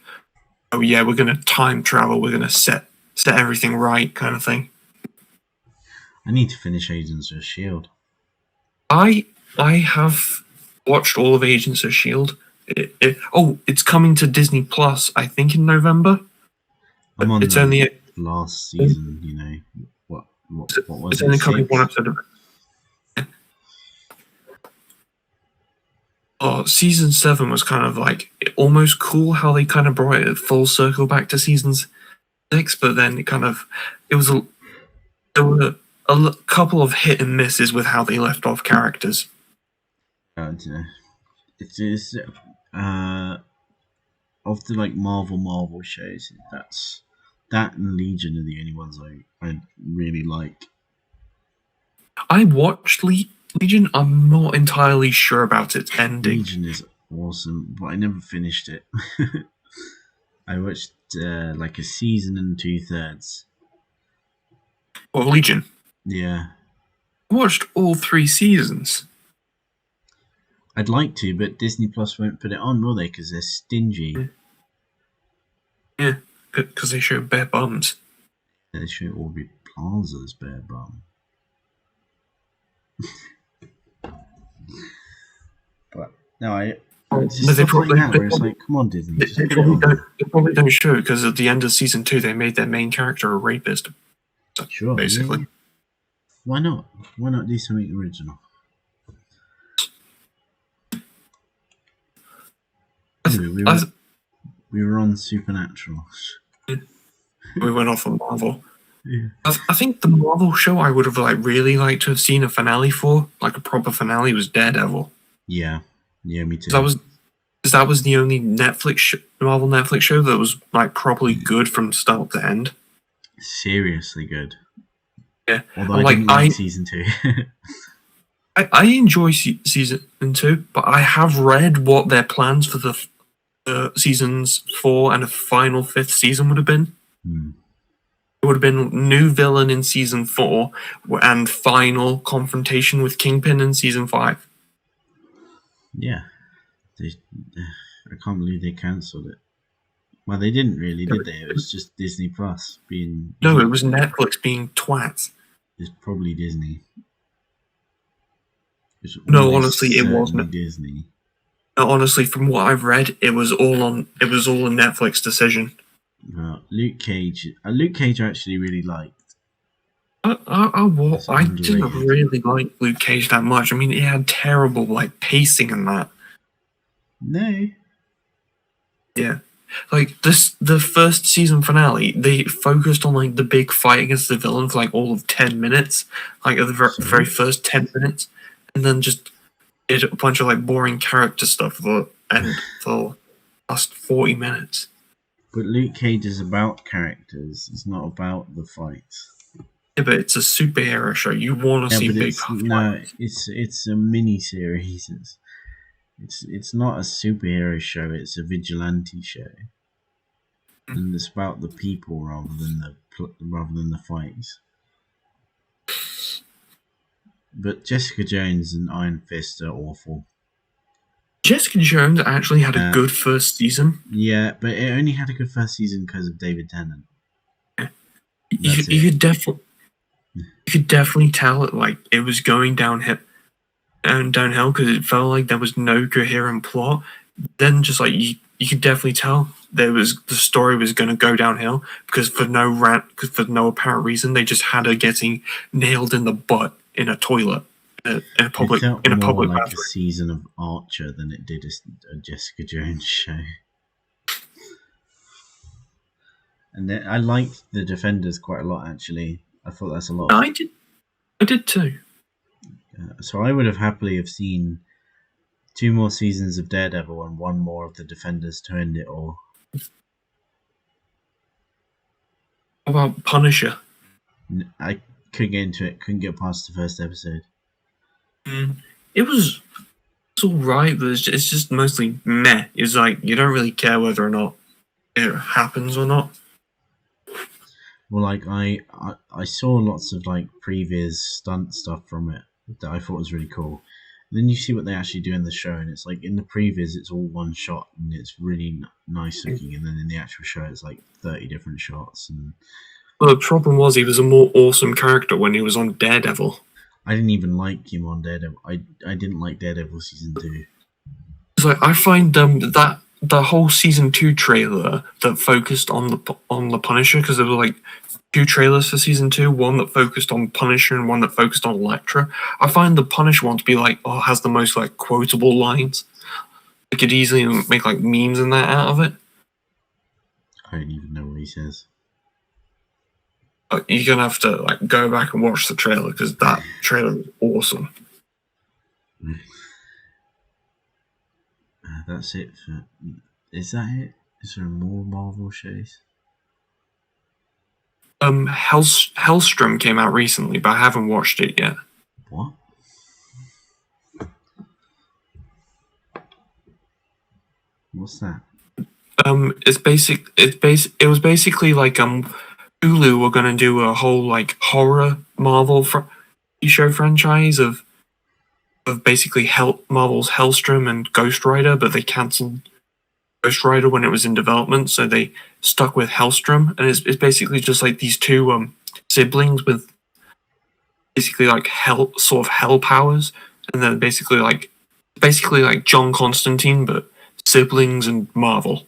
oh yeah, we're gonna time travel, we're gonna set everything right, kind of thing. I need to finish Agents of Shield. I have watched all of Agents of Shield. It's coming to Disney Plus, I think, in November. I'm on It's the only last season. You know what was it's it? only coming 6? one episode of it. Oh, season 7 was kind of like almost cool how they kind of brought it full circle back to season 6, but then there were a couple of hit and misses with how they left off characters. It's of the like Marvel shows. That and Legion are the only ones I really like. I watched Legion. I'm not entirely sure about its ending. Legion is awesome, but I never finished it. I watched like a season and 2/3. Well, Legion. Yeah. I watched all 3 seasons. I'd like to, but Disney Plus won't put it on, will they? Because they're stingy. Yeah, because they show bare bums. They show Aubrey Plaza's bare bum. But no, they come on, Disney. They probably don't show it because at the end of season 2 they made their main character a rapist. So, sure, basically. Yeah. Why not? Why not do something original? Anyway, we were on Supernatural. We went off on Marvel. Yeah. I think the Marvel show I would have really liked to have seen a finale for, like a proper finale, was Daredevil. Yeah, me too. That was the only Marvel Netflix show that was like properly good from start to end. Seriously good. Yeah, although I didn't like season 2. I enjoy season 2, but I have read what their plans for the seasons 4 and a final 5th season would have been. It would have been new villain in season 4 and final confrontation with Kingpin in season 5. Yeah, I can't believe they cancelled it. Well, they didn't really, did they? It was just Disney Plus being... No, it was Netflix being twats. It's probably Disney. No, honestly, it wasn't Disney. No, honestly, from what I've read, it was all a Netflix decision. Luke Cage I actually really liked. I didn't really like Luke Cage that much. I mean, it had terrible pacing and that. No. Yeah. The first season finale, they focused on the big fight against the villain for all of 10 minutes, the very first 10 minutes, and then just did a bunch of boring character stuff for the last 40 minutes. But Luke Cage is about characters. It's not about the fights. Yeah, but it's a superhero show. You want to see big fights. No, it's a mini series. It's not a superhero show. It's a vigilante show, and it's about the people rather than the fights. But Jessica Jones and Iron Fist are awful. Jessica Jones actually had a good first season. Yeah, but it only had a good first season because of David Tennant. Yeah. You could definitely tell it was going downhill because it felt like there was no coherent plot. Then just you could definitely tell the story was going to go downhill because for no apparent reason they just had her getting nailed in the butt in a toilet. In a public bathroom. A season of Archer than it did a Jessica Jones show. And then, I liked the Defenders quite a lot, actually. I thought that's a lot. I did too. So I would have happily have seen 2 more seasons of Daredevil and 1 more of the Defenders to end it all. What about Punisher? I couldn't get into it. Couldn't get past the first episode. It was all right, but it's just mostly meh. It's like you don't really care whether or not it happens or not. Well, like I saw lots of like previous stunt stuff from it that I thought was really cool. And then you see what they actually do in the show, and it's like in the previs it's all one shot and it's really nice looking, and then in the actual show it's like 30 different shots. And Well, the problem was he was a more awesome character when he was on Daredevil. I didn't even like him on Daredevil. I didn't like Daredevil season 2. It's like I find that the whole season 2 trailer that focused on the Punisher, because there were like 2 trailers for season 2, one that focused on Punisher and one that focused on Elektra. I find the Punisher one to be like, has the most like quotable lines. I could easily make like memes and that out of it. I don't even know what he says. You're gonna have to like go back and watch the trailer because that trailer is awesome. That's it for. Is that it? Is there more Marvel shows? Hellstrom came out recently, but I haven't watched it yet. What? What's that? It was basically like Hulu were gonna do a whole like horror Marvel show franchise of basically Marvel's Hellstrom and Ghost Rider, but they cancelled Ghost Rider when it was in development, so they stuck with Hellstrom, and it's basically just like these 2 siblings with basically like hell powers, and then basically like John Constantine, but siblings and Marvel.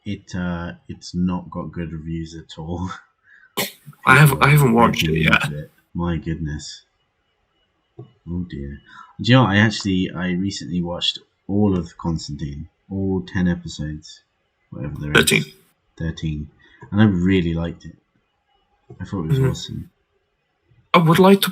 It's not got good reviews at all. I haven't watched it yet. My goodness. Oh dear. Do you know what? I recently watched all of Constantine, all 10 episodes, whatever there 13. is. 13. And I really liked it. I thought it was awesome. I would like to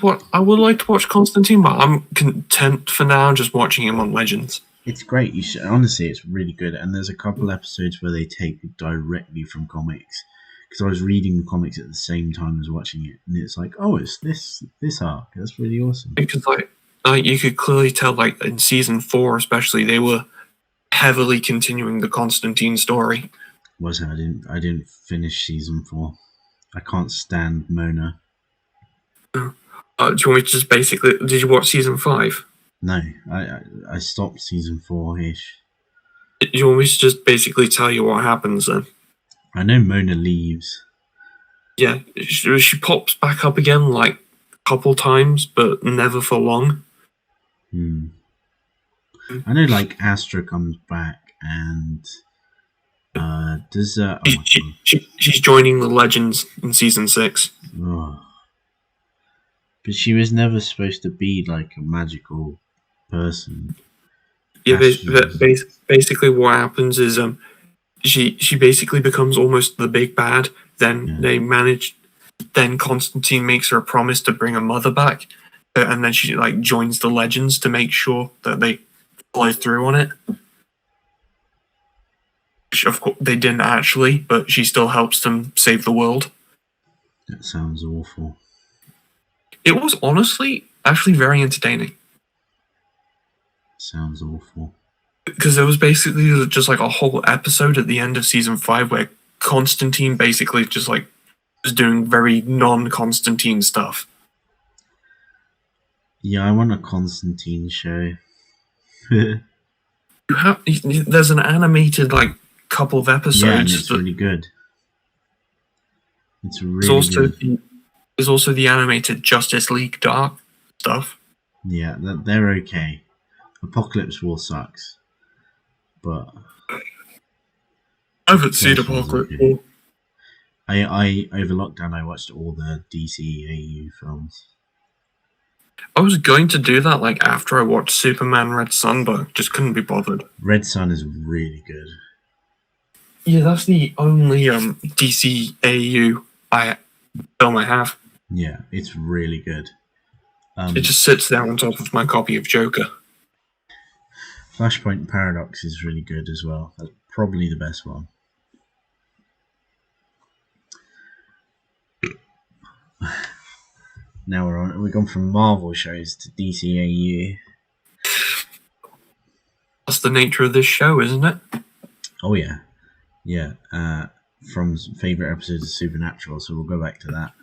watch Constantine, but I'm content for now just watching him on Legends. It's great. You should, honestly, it's really good. And there's a couple episodes where they take directly from comics. Because I was reading the comics at the same time as watching it, and it's like, oh, it's this arc. That's really awesome. Because like you could clearly tell, like in season 4 especially, they were heavily continuing the Constantine story. Was it? I didn't finish season 4. I can't stand Mona. Do you want me to just basically? Did you watch season 5? No, I stopped season 4-ish. Do you want me to just basically tell you what happens then? I know Mona leaves. Yeah, she pops back up again like a couple times, but never for long. I know, like, Astra comes back, and does she's joining the Legends in season 6. Oh. But she was never supposed to be like a magical person. Yeah, basically what happens is she basically becomes almost the big bad. Then then Constantine makes her a promise to bring her mother back, and then she like joins the Legends to make sure that they follow through on it. Which of course they didn't actually, but she still helps them save the world. That sounds awful. It was honestly actually very entertaining. Sounds awful. Because there was basically just like a whole episode at the end of season 5 where Constantine basically just like was doing very non-Constantine stuff. Yeah, I want a Constantine show. There's an animated like couple of episodes. Yeah, and it's really good. It's really good. There's also the animated Justice League Dark stuff. Yeah, they're okay. Apocalypse War sucks, but I haven't seen Apocalypse War. I over lockdown I watched all the DCAU films. I was going to do that like after I watched Superman Red Sun, but just couldn't be bothered. Red Sun is really good. Yeah, that's the only DCAU film I have. Yeah, it's really good. It just sits there on top of my copy of Joker. Flashpoint Paradox is really good as well. That's probably the best one. Now we've gone from Marvel shows to DCAU. That's the nature of this show, isn't it? Oh yeah, yeah. From favorite episodes of Supernatural, so we'll go back to that.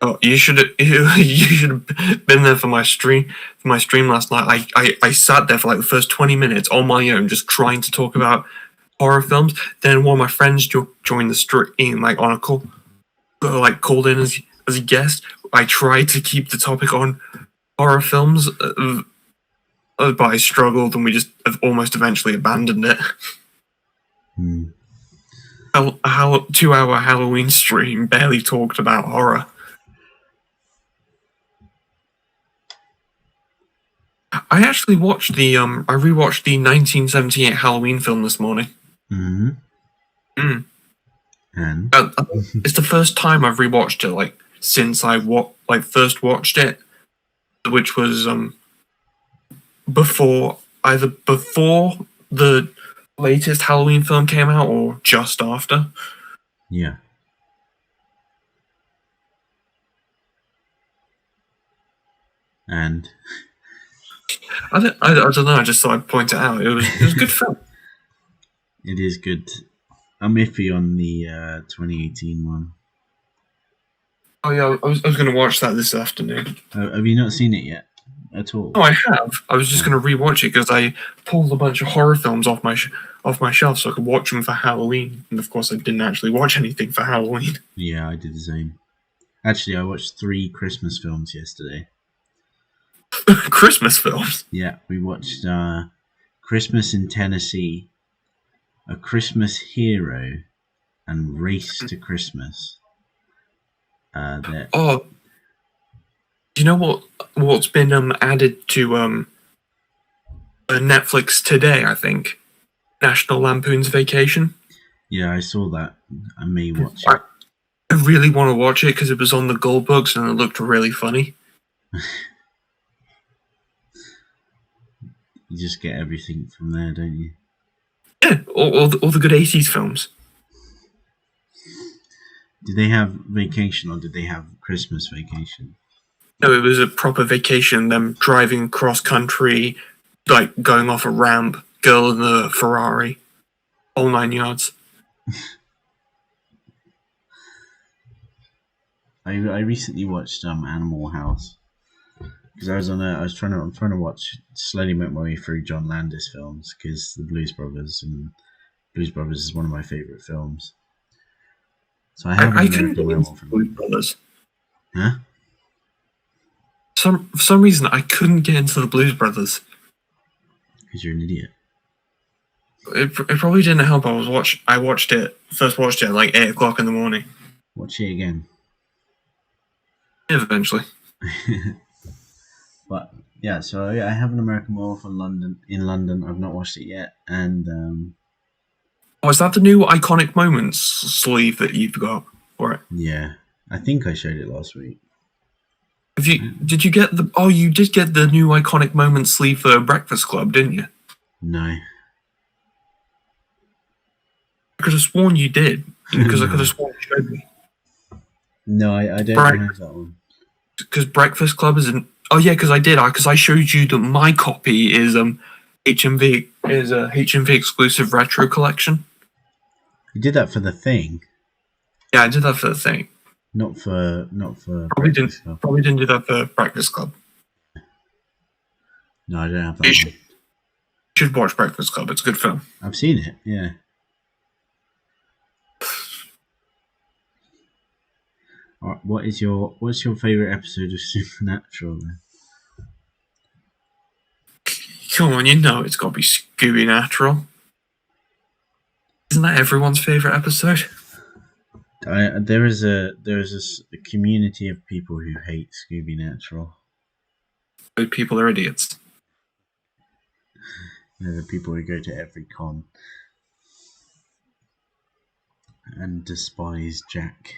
Oh, you should have been there for my stream last night. I sat there for like the first 20 minutes on my own, just trying to talk about horror films. Then one of my friends joined the stream, like on a call, like called in as a guest. I tried to keep the topic on horror films, but I struggled, and we just almost eventually abandoned it. A 2-hour Halloween stream barely talked about horror. I actually watched I rewatched the 1978 Halloween film this morning. And it's the first time I've rewatched it, like since I first watched it, which was before the latest Halloween film came out or just after. Yeah. And I don't know. I just thought I'd point it out. It was a good film. It is good. I'm iffy on the 2018 one. Oh yeah, I was going to watch that this afternoon. Have you not seen it yet at all? Oh, I have. I was just going to rewatch it because I pulled a bunch of horror films off my shelf so I could watch them for Halloween. And of course, I didn't actually watch anything for Halloween. Yeah, I did the same. Actually, I watched 3 Christmas films yesterday. Christmas films? Yeah, we watched Christmas in Tennessee, A Christmas Hero, and Race to Christmas. Oh, do you know what's been added to Netflix today? I think National Lampoon's Vacation. Yeah, I saw that. I may watch it. I really want to watch it because it was on the Gold Books and it looked really funny. You just get everything from there, don't you? Yeah, all the good 80s films. Did they have Vacation or did they have Christmas Vacation? No, it was a proper vacation. Them driving cross country, like going off a ramp, girl in the Ferrari, all 9 yards. I recently watched Animal House because I'm trying to watch, slowly make my way through John Landis films because the Blues Brothers is one of my favorite films. So I have I couldn't get into the Blues Brothers. Huh? For some reason, I couldn't get into the Blues Brothers. Because you're an idiot. It probably didn't help. I watched it at like 8 o'clock in the morning. Watch it again. Eventually. But yeah, so I have an American Werewolf in London. I've not watched it yet, and oh, is that the new Iconic Moments sleeve that you've got for it? Yeah, I think I showed it last week. Did you get the? Oh, you did get the new Iconic Moments sleeve for Breakfast Club, didn't you? No. I could have sworn you did because I could have sworn you showed me. No, I don't have that one. Because Breakfast Club is an. Oh yeah, because I did. Because I showed you that my copy is HMV a HMV exclusive retro collection. You did that for the thing. Yeah, I did that for the thing. Not for. Probably didn't do that for Breakfast Club. No, I don't have that one. You should watch Breakfast Club. It's a good film. I've seen it. Yeah. All right, what's your favorite episode of Supernatural then? Come on, you know it's got to be Scooby Natural. Isn't that everyone's favorite episode? There is a community of people who hate Scooby Natural. Those people are idiots. They're the people who go to every con. and despise Jack.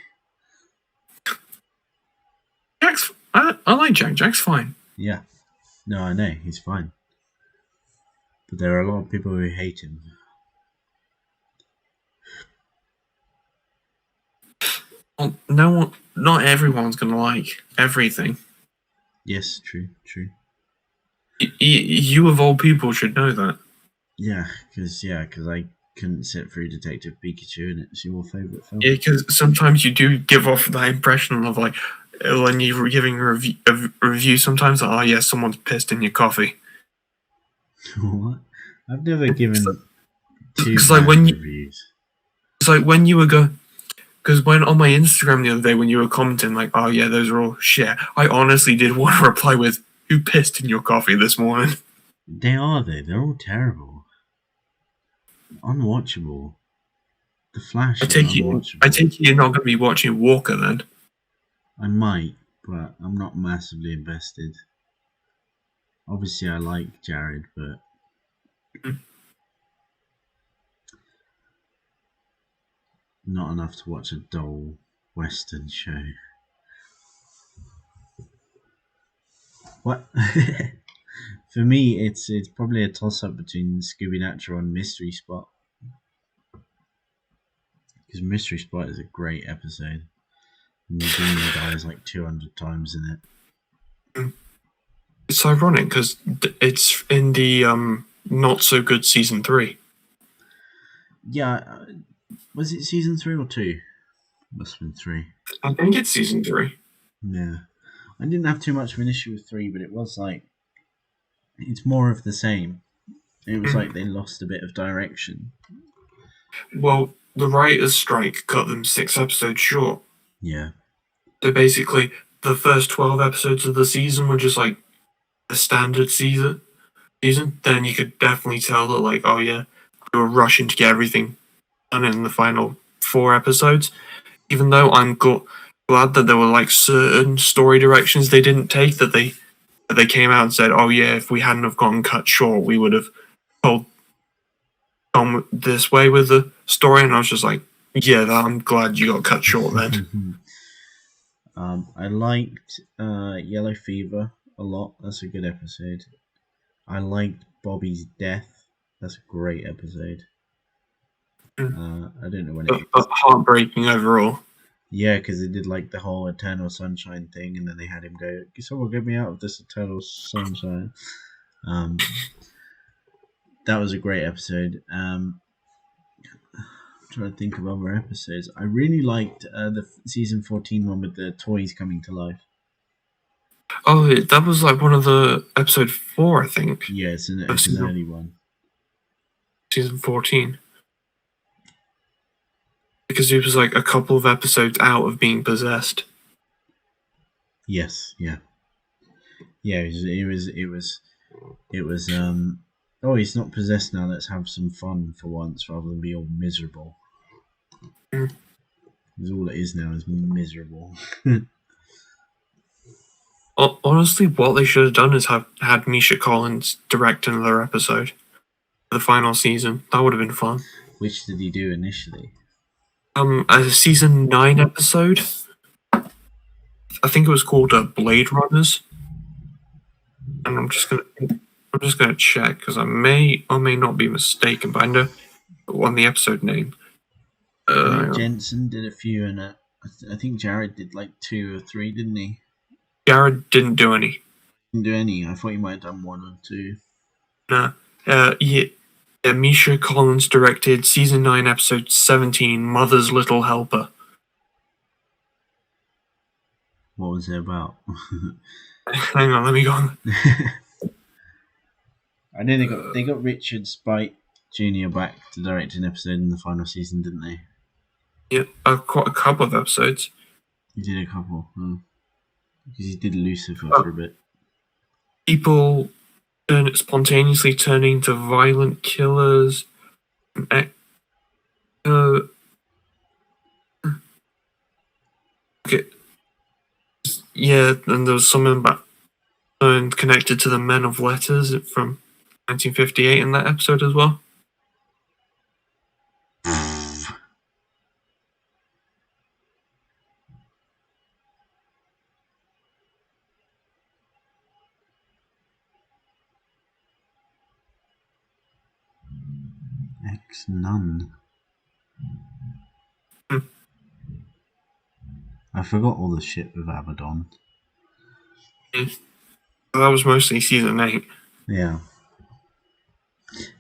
I like Jack. Jack's fine. Yeah. No, I know, he's fine. But there are a lot of people who hate him. Well, not everyone's gonna like everything. Yes, true. You of all people should know that. Yeah, because I couldn't sit through Detective Pikachu, and it's your favourite film. Yeah, because sometimes you do give off that impression of like when you're giving a review. Sometimes, like, oh yeah, someone's pissed in your coffee. What? I've never given two It's bad like reviews. it's like when you were because when on my Instagram the other day when you were commenting like, oh yeah, those are all shit. I honestly did want to reply with, who pissed in your coffee this morning? They are, though. They're all terrible. Unwatchable. The Flash is unwatchable. I take it you're not going to be watching Walker then. I might, but I'm not massively invested. Obviously, I like Jared, but not enough to watch a dull Western show. What? For me, it's probably a toss-up between Scooby Natural and Mystery Spot. Because Mystery Spot is a great episode. And Eugene dies like 200 times in it. It's ironic because it's in the not so good season 3. Yeah, was it season 3 or 2? Must have been 3. I think it's season 3. Yeah. I didn't have too much of an issue with 3, but it was like, it's more of the same. It was like they lost a bit of direction. Well, the writer's strike cut them 6 episodes short. Yeah. So basically, the first 12 episodes of the season were just like a standard season. Then you could definitely tell that, like, oh yeah, they were rushing to get everything done in the final 4 episodes. Even though I'm glad that there were like certain story directions they didn't take, that they came out and said, oh yeah, if we hadn't have gotten cut short, we would have gone this way with the story. And I was just like, yeah, I'm glad you got cut short then. I liked Yellow Fever a lot. That's a good episode. I liked Bobby's death. That's a great episode. I don't know when it is. But heartbreaking overall. Yeah, because they did like the whole Eternal Sunshine thing, and then they had him go, "Someone get me out of this Eternal Sunshine." That was a great episode. I'm trying to think of other episodes. I really liked the season 14 one with the toys coming to life. Oh, that was like one of the episode 4, I think. Yeah, it's an early one. Season 14. Because he was like a couple of episodes out of being possessed. Yes, yeah. Yeah, it was oh, he's not possessed now, let's have some fun for once rather than be all miserable. Because all it is now is miserable. Honestly, what they should have done is had Misha Collins direct another episode for the final season. That would have been fun. Which did he do initially? A season 9 episode. I think it was called Blade Runners. And I'm just gonna check because I may or may not be mistaken, but I know on the episode name. Jensen did a few, and I think Jared did like 2 or 3, didn't he? Jared didn't do any. Didn't do any. I thought he might have done 1 or 2. No. Misha Collins directed season 9, episode 17, Mother's Little Helper. What was it about? Hang on, let me go on. I know they got Richard Spite Jr. back to direct an episode in the final season, didn't they? Yeah, quite a couple of episodes. He did a couple. Because he did Lucifer for a bit. People spontaneously turning to violent killers. Okay. Yeah, and there was something about connected to the Men of Letters from 1958 in that episode as well. None. Hmm. I forgot all the shit with Abaddon. That was mostly season 8. Yeah.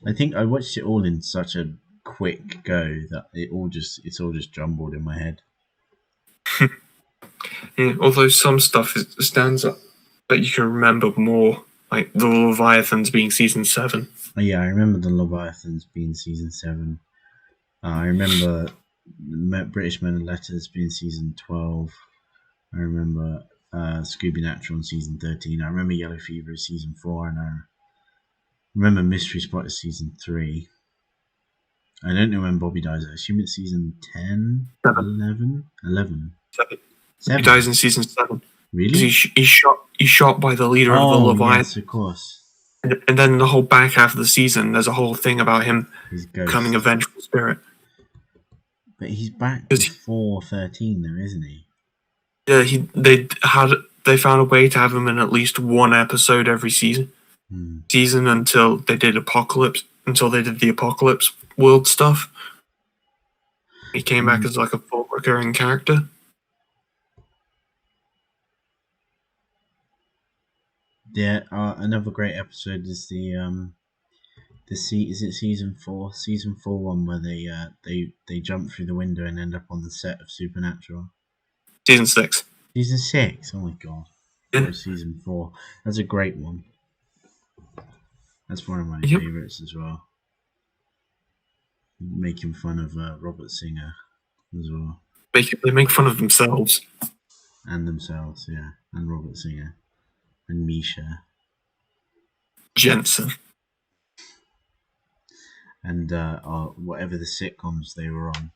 I think I watched it all in such a quick go that it's all just jumbled in my head. Yeah, although some stuff stands up that you can remember more, like the Leviathans being season 7. Oh, yeah, I remember the Leviathans being season 7. I remember British Men and Letters being season 12. I remember Scooby Natural in season 13. I remember Yellow Fever season 4, and I remember Mystery Spot is season 3. I don't know when Bobby dies. I assume it's season 10, 7. 11? 11. 7. He 7. dies in season 7. Because Really? he's shot by the leader of the Oh, Leviathan. yes, of course. And then the whole back half of the season, there's a whole thing about him His ghost. becoming a vengeful spirit. But he's back 'Cause before 13, though, isn't he? Yeah, they found a way to have him in at least one episode every season until they did the Apocalypse world stuff. He came back as like a full recurring character. Yeah, another great episode is is it season 4? Season 4 one where they jump through the window and end up on the set of Supernatural. Season 6. Season 6. Oh my god. Yeah. Or season 4. That's a great one. That's one of my Yep. favourites as well. Making fun of Robert Singer as well. They make fun of themselves. And themselves, yeah. And Robert Singer. And Misha. Jensen. And whatever the sitcoms they were on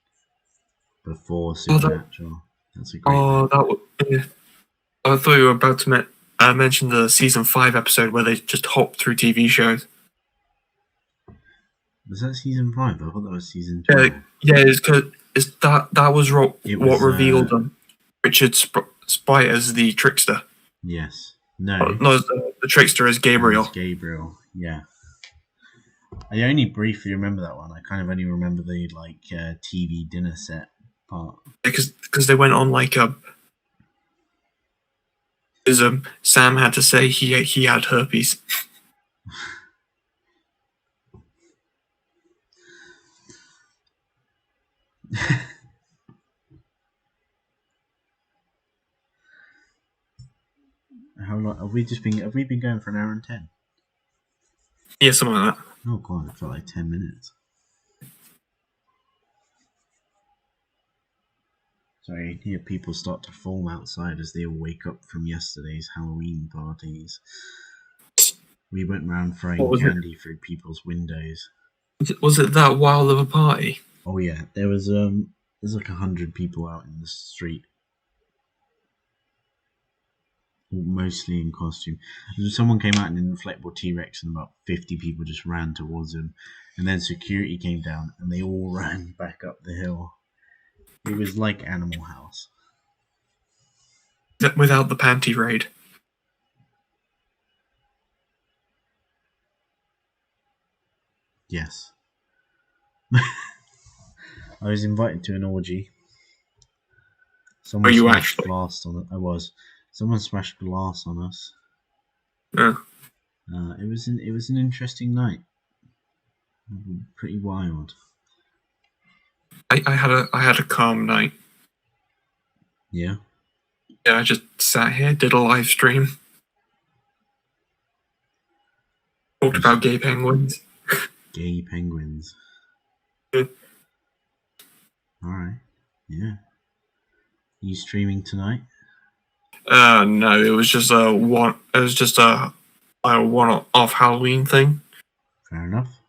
before Supernatural. That's a great one. Yeah. I thought you were about to mention the season 5 episode where they just hop through TV shows. Was that season 5? I thought that was season 12. Yeah, it's because that was what revealed Richard Spite as the trickster. Yes. No. No, the trickster is Gabriel. It's Gabriel, yeah. I only briefly remember that one. I kind of only remember the TV dinner set part. Because they went on like a. Sam had to say he had herpes. How long have we been going for an hour and 10? Yeah, something like that. Oh god, it felt like 10 minutes. Sorry, I hear people start to form outside as they all wake up from yesterday's Halloween parties. We went round throwing candy through people's windows. Was it that wild of a party? Oh yeah, there's like 100 people out in the street. Mostly in costume. Someone came out in an inflatable T-Rex and about 50 people just ran towards him. And then security came down and they all ran back up the hill. It was like Animal House. Without the panty raid. Yes. I was invited to an orgy. Someone smashed glass on it. I was. Someone smashed glass on us. Yeah. It was an interesting night. Pretty wild. I had a calm night. Yeah. Yeah, I just sat here, did a live stream. Talked about gay penguins. Gay penguins. Yeah. Alright. Yeah. Are you streaming tonight? No, it was just a one-off Halloween thing. Fair enough.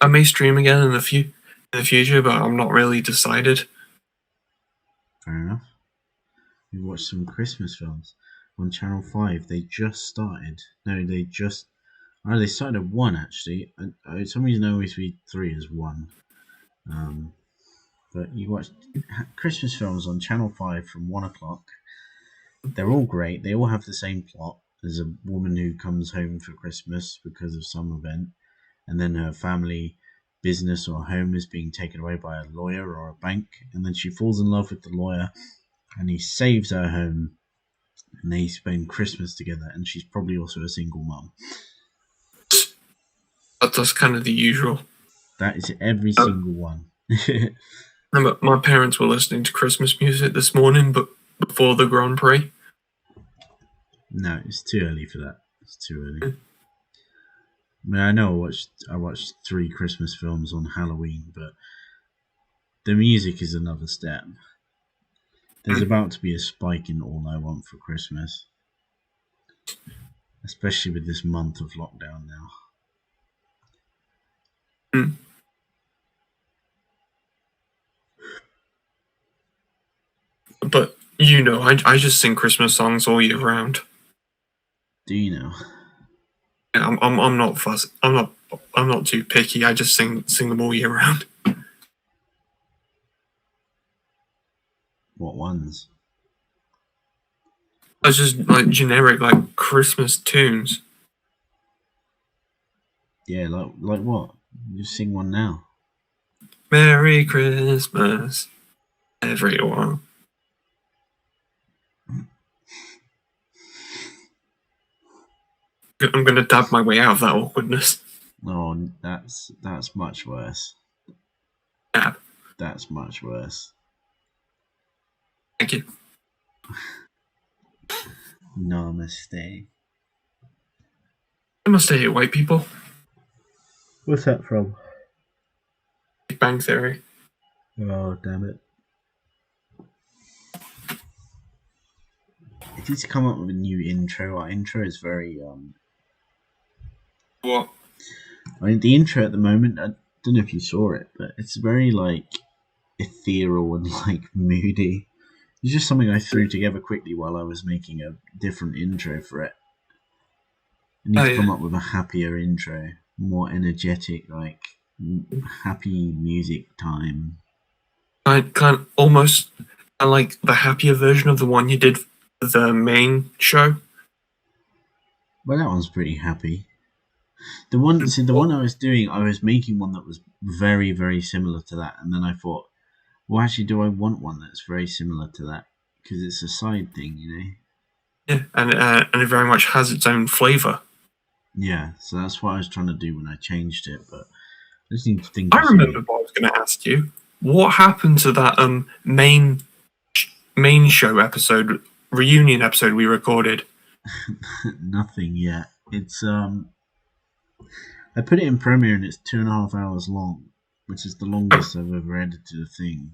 I may stream again in the future, but I'm not really decided. Fair enough. We watched some Christmas films on Channel 5. They just started. No, they started at 1 actually. For some reason I always read 3 as 1. But you watch Christmas films on Channel 5 from 1 o'clock. They're all great. They all have the same plot. There's a woman who comes home for Christmas because of some event, and then her family business or home is being taken away by a lawyer or a bank, and then she falls in love with the lawyer, and he saves her home, and they spend Christmas together, and she's probably also a single mum. That's kind of the usual. That is every Oh. single one. My parents were listening to Christmas music this morning, but before the Grand Prix. No, it's too early for that. It's too early. I mean, I know I watched 3 Christmas films on Halloween, but the music is another step. There's about to be a spike in All I Want for Christmas, especially with this month of lockdown now. But you know, I just sing Christmas songs all year round. Do you know? Yeah, I'm not fussy. I'm not too picky. I just sing them all year round. What ones? It's just like generic, like Christmas tunes. Yeah, like what? You sing one now. Merry Christmas, everyone. I'm gonna dab my way out of that awkwardness. No, that's much worse. Dab. That's much worse. Thank you. Namaste. I must hate white people. What's that from? Big Bang Theory. Oh, damn it. It needs to come up with a new intro. Our intro is very, What? I mean, the intro at the moment, I don't know if you saw it, but it's very, like, ethereal and, like, moody. It's just something I threw together quickly while I was making a different intro for it. I need to come up with a happier intro, more energetic, like, happy music time. Kind of almost like the happier version of the one you did for the main show. Well, that one's pretty happy. The one I was doing, I was making one that was very, very similar to that, and then I thought, well, actually, do I want one that's very similar to that? Because it's a side thing, you know. Yeah, and it very much has its own flavor. Yeah, so that's what I was trying to do when I changed it, but I just need to think. I remember what I was going to ask you. What happened to that main show episode, reunion episode we recorded? Nothing yet. It's I put it in Premiere and it's 2.5 hours long, which is the longest I've ever edited a thing.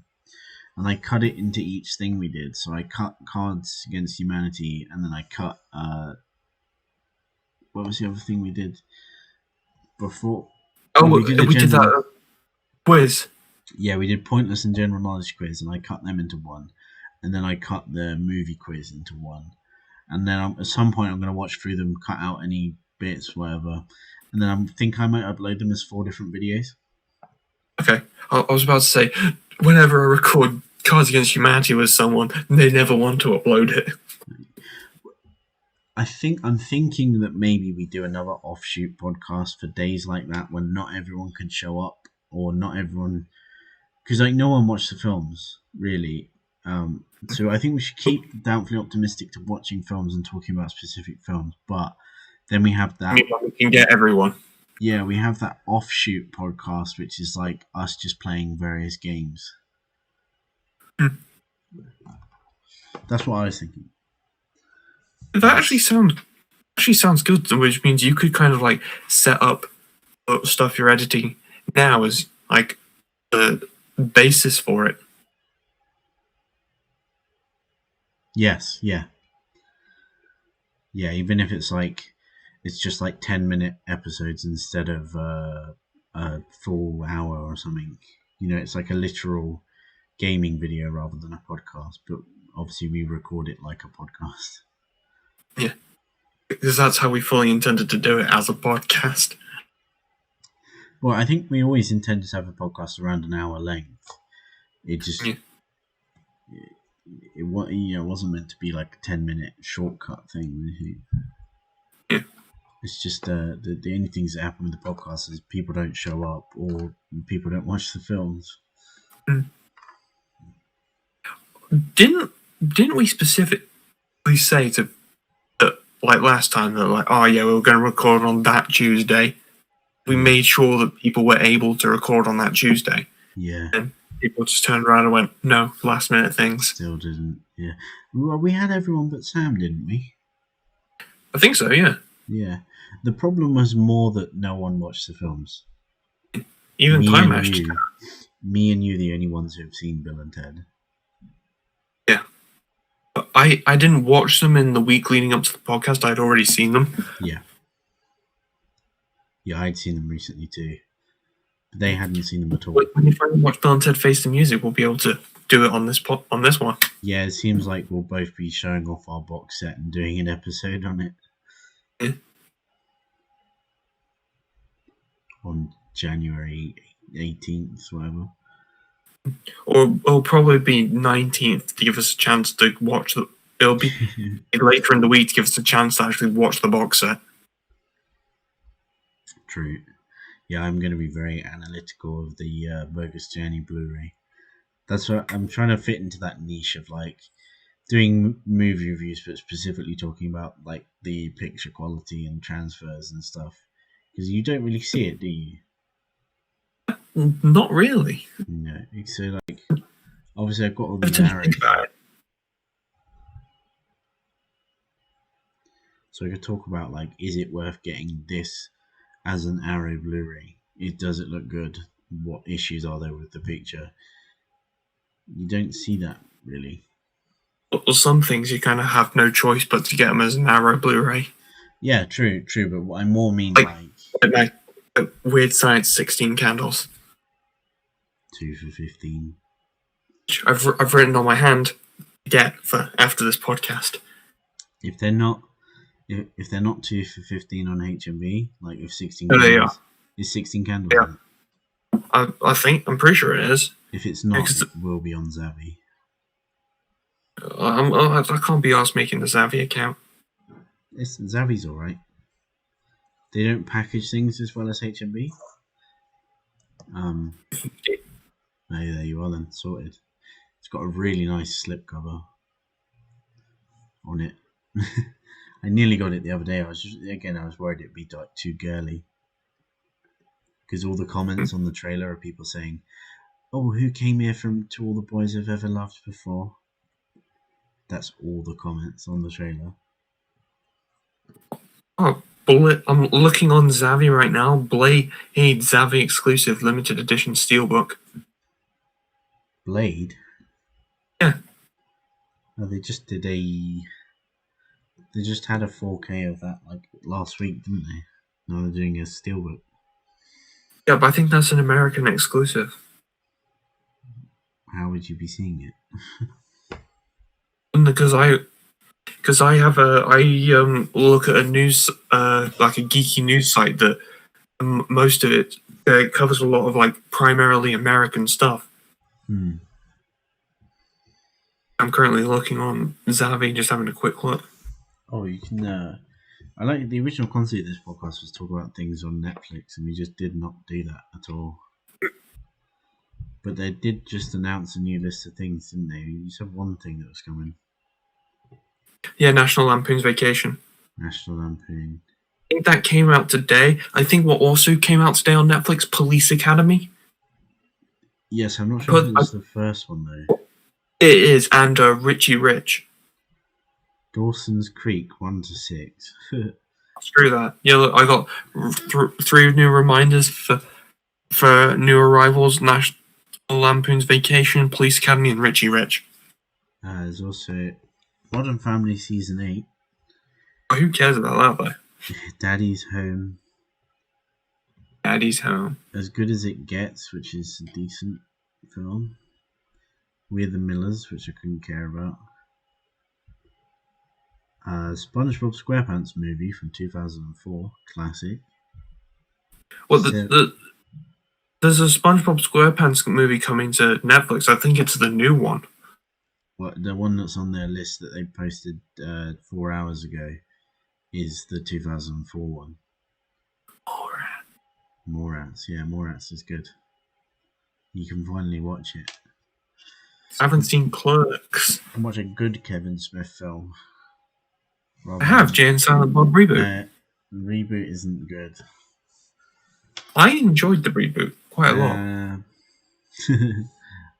And I cut it into each thing we did. So I cut Cards Against Humanity, and then I cut what was the other thing we did before? Oh, we did that quiz. Yeah, we did Pointless and General Knowledge quiz, and I cut them into one. And then I cut the movie quiz into one. And then at some point I'm going to watch through them, cut out any bits, whatever. And then I think I might upload them as 4 different videos. Okay. I was about to say, whenever I record Cards Against Humanity with someone, they never want to upload it. I'm thinking that maybe we do another offshoot podcast for days like that when not everyone can show up, or not everyone, because like no one watched the films really. So I think we should keep Doubtfully Optimistic to watching films and talking about specific films, but then we have that. We can get everyone. Yeah, we have that offshoot podcast, which is like us just playing various games. That's what I was thinking. That actually sounds good, which means you could kind of like set up stuff you're editing now as like the basis for it. Yes, yeah. Yeah, even if it's just like 10-minute episodes instead of a full hour or something. You know, it's like a literal gaming video rather than a podcast, but obviously we record it like a podcast. Yeah, because that's how we fully intended to do it, as a podcast. Well, I think we always intended to have a podcast around an hour length. It just it wasn't meant to be like a 10-minute shortcut thing. Yeah. It's just the only things that happen with the podcast is people don't show up or people don't watch the films. Didn't we specifically say to that, like last time, that like, oh yeah, we were going to record on that Tuesday. We made sure that people were able to record on that Tuesday. Yeah. And people just turned around and went, no, last minute things. Still didn't. Yeah. Well, we had everyone but Sam, didn't we? I think so, yeah. Yeah. The problem was more that no one watched the films. Even me Time and Ash. you, me and you, the only ones who have seen Bill and Ted. Yeah. But I didn't watch them in the week leading up to the podcast. I'd already seen them. Yeah. Yeah, I'd seen them recently too. But they hadn't seen them at all. When you finally watch Bill and Ted Face the Music, we'll be able to do it on this one. Yeah, it seems like we'll both be showing off our box set and doing an episode on it. Yeah. On January 18th, whatever. Or it'll probably be 19th to give us a chance to watch the. It'll be later in the week to give us a chance to actually watch the box set. True. Yeah, I'm going to be very analytical of the Bogus Journey Blu-ray. That's what I'm trying to fit into that niche of like doing movie reviews, but specifically talking about like the picture quality and transfers and stuff. Because you don't really see it, do you? Not really. No. So like, obviously I've got all the Think narrative. about it. So I could talk about like, is it worth getting this as an Arrow Blu-ray? Does it look good? What issues are there with the picture? You don't see that really. Well, some things you kind of have no choice but to get them as an Arrow Blu-ray. Yeah, true. But what I more mean like Weird Science 16 candles. 2 for 15. I've written on my hand to get for after this podcast. If they're not 2 for 15 on HMV, like if 16 Oh, candles, they are. Is 16 candles? Yeah. I'm pretty sure it is. If it's not, Because it will be on Zavvi. I can't be asked making the Zavvi account. Zavvi's alright. They don't package things as well as HMV. There you are then, sorted. It's got a really nice slipcover on it. I nearly got it the other day. I was worried it'd be like too girly. Because all the comments on the trailer are people saying, oh, who came here from To All the Boys I've Ever Loved Before? That's all the comments on the trailer. Oh, Bullet! I'm looking on Zavvi right now. Blade Zavvi exclusive limited edition steelbook. Blade? Yeah. Oh, they just had a 4K of that like last week, didn't they? Now they're doing a steelbook. Yeah, but I think that's an American exclusive. How would you be seeing it? Because I look at a news like a geeky news site that most of it covers a lot of like primarily American stuff. I'm currently looking on Zavvi, just having a quick look. Oh, you can. I like the original concept of this podcast was talk about things on Netflix, and we just did not do that at all. But they did just announce a new list of things, didn't they? You said one thing that was coming. Yeah, National Lampoon's Vacation. National Lampoon. I think that came out today. I think what also came out today on Netflix, Police Academy. Yes, I'm not sure if it was the first one though. It is, and Richie Rich. Dawson's Creek 1 to 6. Screw that. Yeah, look, I got 3 new reminders for new arrivals: National Lampoon's Vacation, Police Academy, and Richie Rich. There's also Modern Family Season 8. Oh, who cares about that though? Daddy's Home. Daddy's Home. As Good as It Gets, which is a decent film. We're the Millers, which I couldn't care about. SpongeBob SquarePants movie from 2004, classic. Well, there's a SpongeBob SquarePants movie coming to Netflix. I think it's the new one. What, the one that's on their list that they posted 4 hours ago is the 2004 one. Morats, yeah, Morats is good. You can finally watch it. I haven't seen Clerks. And watch a good Kevin Smith film. I have Jay and Silent Bob reboot. Reboot isn't good. I enjoyed the reboot quite a lot.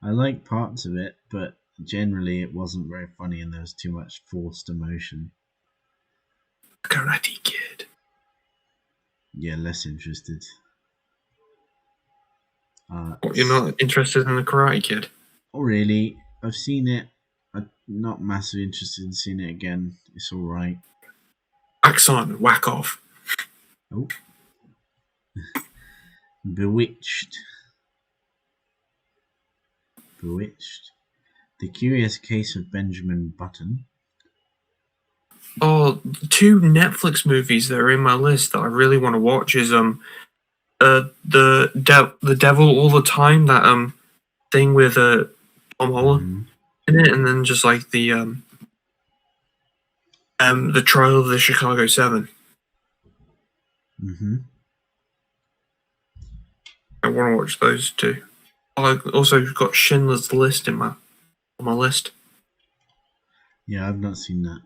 I like parts of it, but generally it wasn't very funny and there was too much forced emotion. Karate Kid. Yeah, less interested. You're not interested in the Karate Kid? Oh, really? I've seen it. I'm not massively interested in seeing it again. It's alright. Wax on, whack off. Oh. Bewitched. The Curious Case of Benjamin Button. Oh, 2 Netflix movies that are in my list that I really want to watch is the Devil All the Time, that thing with Tom Holland in it, and then just like the Trial of the Chicago 7. Mm-hmm. I want to watch those 2. I also got Schindler's List on my list. Yeah, I've not seen that.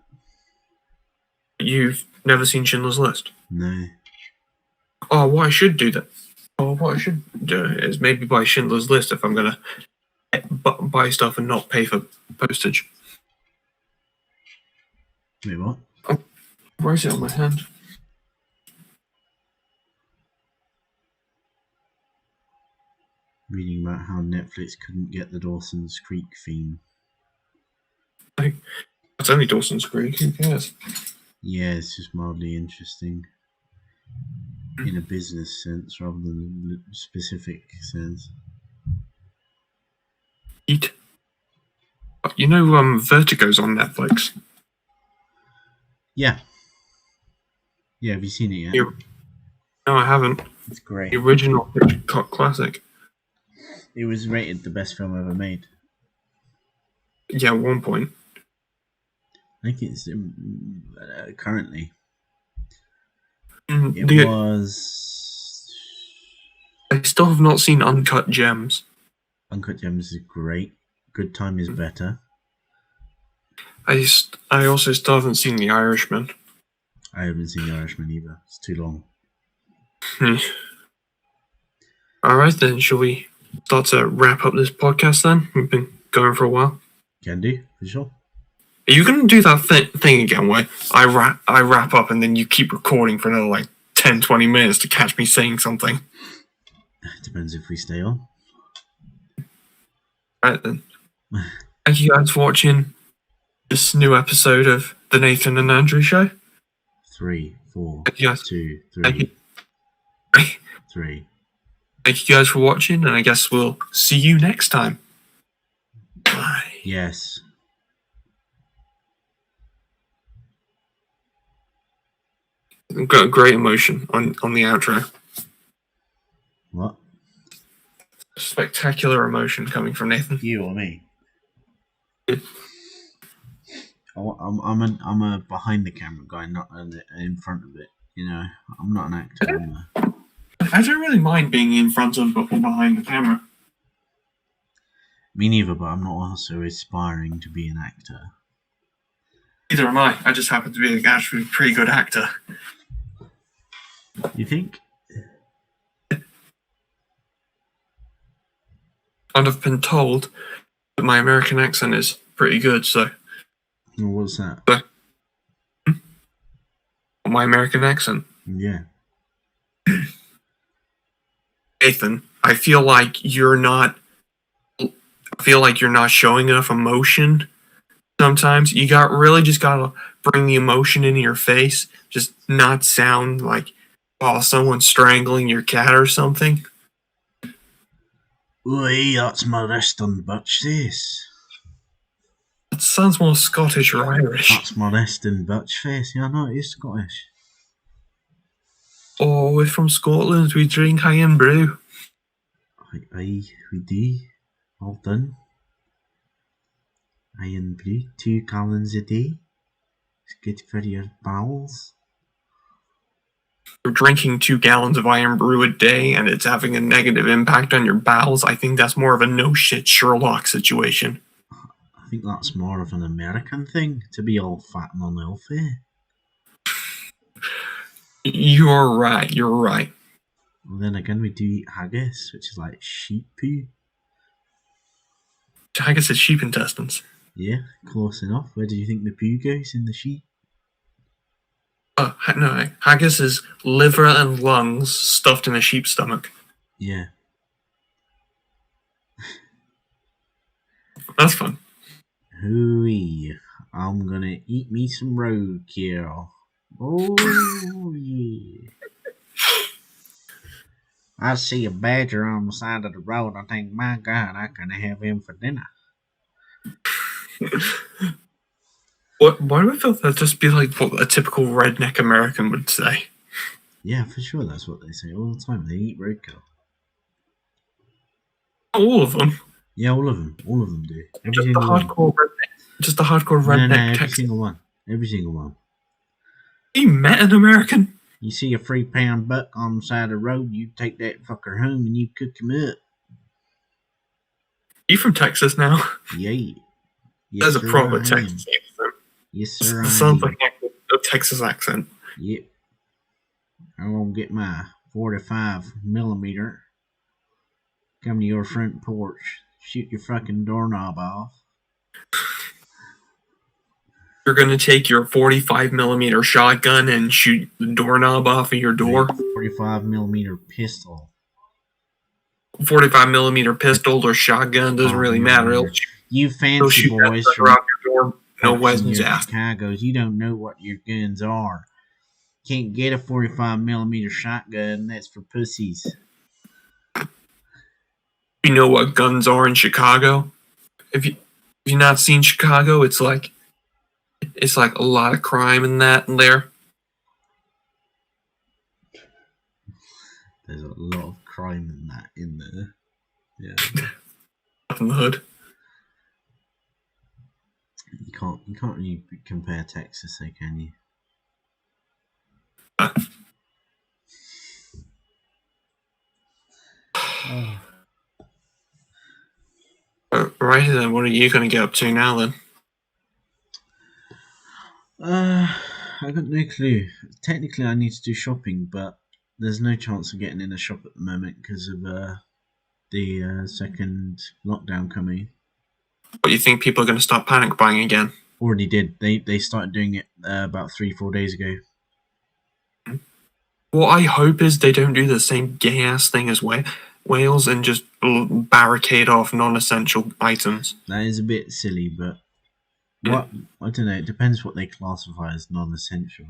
You've never seen Schindler's List? No. Oh, what I should do is maybe buy Schindler's List if I'm gonna buy stuff and not pay for postage. Wait, what? Oh, where is it on my hand? Reading about how Netflix couldn't get the Dawson's Creek theme. It's only Dawson's Creek. Who cares? Yeah, it's just mildly interesting. In a business sense rather than a specific sense. Eat. You know, Vertigo's on Netflix. Yeah. Yeah, have you seen it yet? No, I haven't. It's great. The original Hitchcock classic. It was rated the best film ever made. Yeah, at one point. I think it's currently. It was. I still have not seen Uncut Gems. Uncut Gems is great. Good Time is better. I also still haven't seen The Irishman. I haven't seen The Irishman either. It's too long. Alright then, shall we start to wrap up this podcast then? We've been going for a while. Can do, for sure. Are you going to do that thing again where I wrap up and then you keep recording for another 10-20 minutes to catch me saying something? Depends if we stay on. Right then. Thank you guys for watching this new episode of The Nathan and Andrew Show. 3, 4, Thank you guys. 2, 3, Thank you. 3. Thank you guys for watching, and I guess we'll see you next time. Bye. Yes. Got a great emotion on the outro. What? Spectacular emotion coming from Nathan. You or me? I'm a behind the camera guy, not in front of it. You know, I'm not an actor. I don't really mind being in front of or behind the camera. Me neither, but I'm not also aspiring to be an actor. Neither am I. I just happen to be actually a pretty good actor. You think? And I've been told that my American accent is pretty good, so... Well, what's that? My American accent? Yeah. Nathan, I feel like you're not showing enough emotion sometimes. You just gotta bring the emotion into your face. Just not sound like, oh, someone's strangling your cat or something. Oi, that's my resting bitch face. That sounds more Scottish or Irish. That's my resting bitch face. Yeah, no, it is Scottish. Oh, we're from Scotland. We drink high and brew. Aye, we do. All done. Aye and brew. 2 gallons a day. It's good for your bowels. you're drinking 2 gallons of iron brew a day and it's having a negative impact on your bowels, I think that's more of a no shit Sherlock situation. I think that's more of an American thing, to be all fat and unhealthy. You're right. You're right. And then again, we do eat haggis, which is like sheep poo. I guess it's sheep intestines. Yeah, close enough. Where do you think the poo goes? In the sheep? No, haggis is liver and lungs stuffed in a sheep's stomach. Yeah. That's fun. Hooey. I'm gonna eat me some roadkill. Oh, yeah. I see a badger on the side of the road. I think, my God, I can have him for dinner. Why do I feel that'd just be like what a typical redneck American would say? Yeah, for sure, that's what they say all the time. They eat roadkill. All of them. Yeah, all of them. All of them do. Every Just the single one. hardcore redneck. Just the hardcore No, redneck every Texan. single one. Every single one. You met an American? You see a 3-pound buck on the side of the road, you take that fucker home and you cook him up. You from Texas now? Yeah. Yes, That's a sir, proper I Texas am. accent. Yes, sir, It I sounds am. like a Texas accent. Yep. I'm gonna get my 45 millimeter. Come to your front porch. Shoot your fucking doorknob off. You're gonna take your 45 millimeter shotgun and shoot the doorknob off of your door. 45 millimeter pistol. 45 millimeter pistol or shotgun doesn't really matter. You They'll fancy shoot that boys sucker from out your door. No Pops questions and your asked. Chicago's, you don't know what your guns are. Can't get a 45 millimeter shotgun. That's for pussies. You know what guns are in Chicago? If you not seen Chicago, it's like a lot of crime in that and there. There's a lot of crime in that in there. Yeah. In the hood. You can't really compare Texas, though, can you? Right then, what are you going to get up to now then? I got no clue. Technically, I need to do shopping, but there's no chance of getting in a shop at the moment because of the second lockdown coming. What, you think people are going to start panic buying again? Already did. They started doing it about 3-4 days ago. What I hope is they don't do the same gay ass thing as Wales and just barricade off non-essential items. That is a bit silly, but what I don't know. It depends what they classify as non-essential.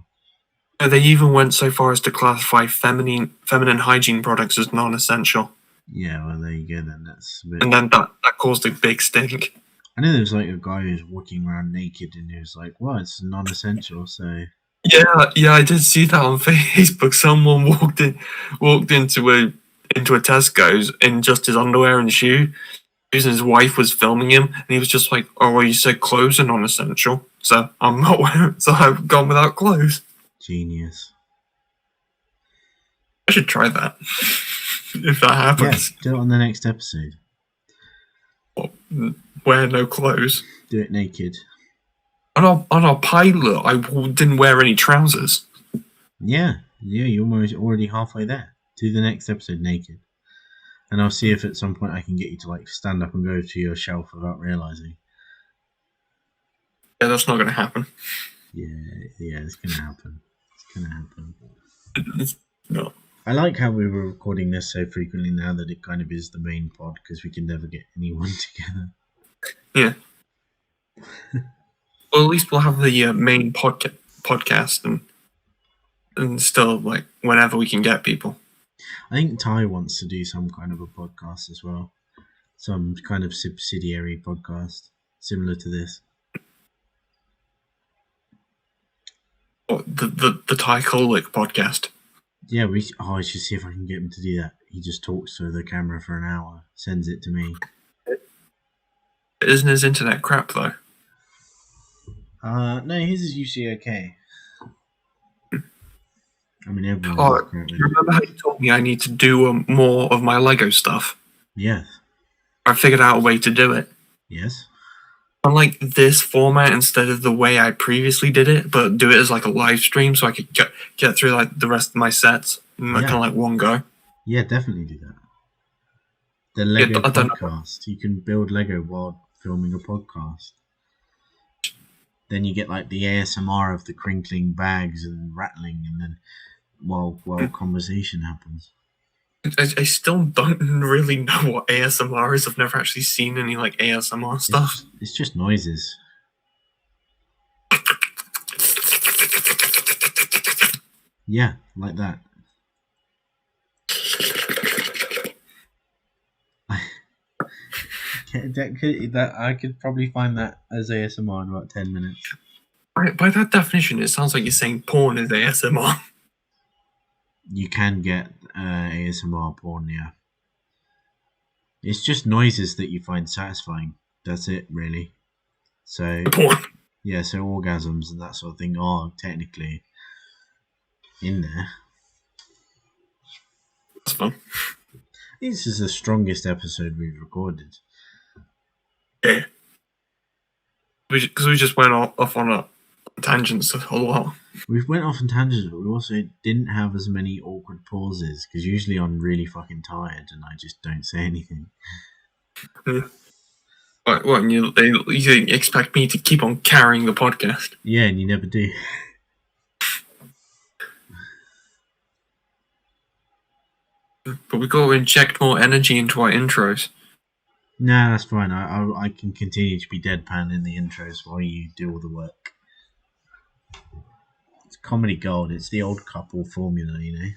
They even went so far as to classify feminine hygiene products as non-essential. Yeah, well, there you go then. That's a bit... And then that caused a big stink. I know there was like a guy who was walking around naked and he was like, well, it's non-essential, so... Yeah, I did see that on Facebook. Someone walked into a Tesco's in just his underwear and shoe. His wife was filming him, and he was just like, "Oh, well, you said clothes are non-essential, so I'm not wearing. So I've gone without clothes." Genius. I should try that if that happens. Yeah, do it on the next episode. Well, wear no clothes. Do it naked. On our pilot, I didn't wear any trousers. Yeah, you're already halfway there. Do the next episode naked. And I'll see if at some point I can get you to like stand up and go to your shelf without realising. Yeah, that's not going to happen. Yeah, it's going to happen. It's going to happen. No. I like how we were recording this so frequently now that it kind of is the main pod because we can never get anyone together. Yeah. Well, at least we'll have the main podcast and still, like, whenever we can get people. I think Ty wants to do some kind of a podcast as well. Some kind of subsidiary podcast similar to this. Oh, the Ty Kolick podcast. Yeah, I should see if I can get him to do that. He just talks to the camera for an hour, sends it to me. Isn't his internet crap, though? No, his is usually okay. I mean, everyone Oh, does crap with it. remember how you told me I need to do more of my Lego stuff? Yes. I figured out a way to do it. Yes. Unlike this format, instead of the way I previously did it, but do it as like a live stream, so I could get through like the rest of my sets in kind of like one go. Yeah, definitely do that. The Lego I don't know. podcast. You can build Lego while filming a podcast. Then you get like the ASMR of the crinkling bags and rattling, and then while conversation happens. I still don't really know what ASMR is. I've never actually seen any like ASMR stuff. It's just noises. Yeah, like that. That I could probably find that as ASMR in about 10 minutes. By that definition, it sounds like you're saying porn is ASMR. You can get ASMR porn, yeah. It's just noises that you find satisfying. That's it, really. So Porn. yeah, so orgasms and that sort of thing are technically in there. That's fun. This is the strongest episode we've recorded. Yeah. Because we just went off on a tangents a lot. We went off on tangents, but we also didn't have as many awkward pauses, because usually I'm really fucking tired and I just don't say anything. Yeah. What, and you expect me to keep on carrying the podcast? Yeah, and you never do. But we got to inject more energy into our intros. Nah, that's fine. I can continue to be deadpan in the intros while you do all the work. It's comedy gold. It's the old couple formula, you know.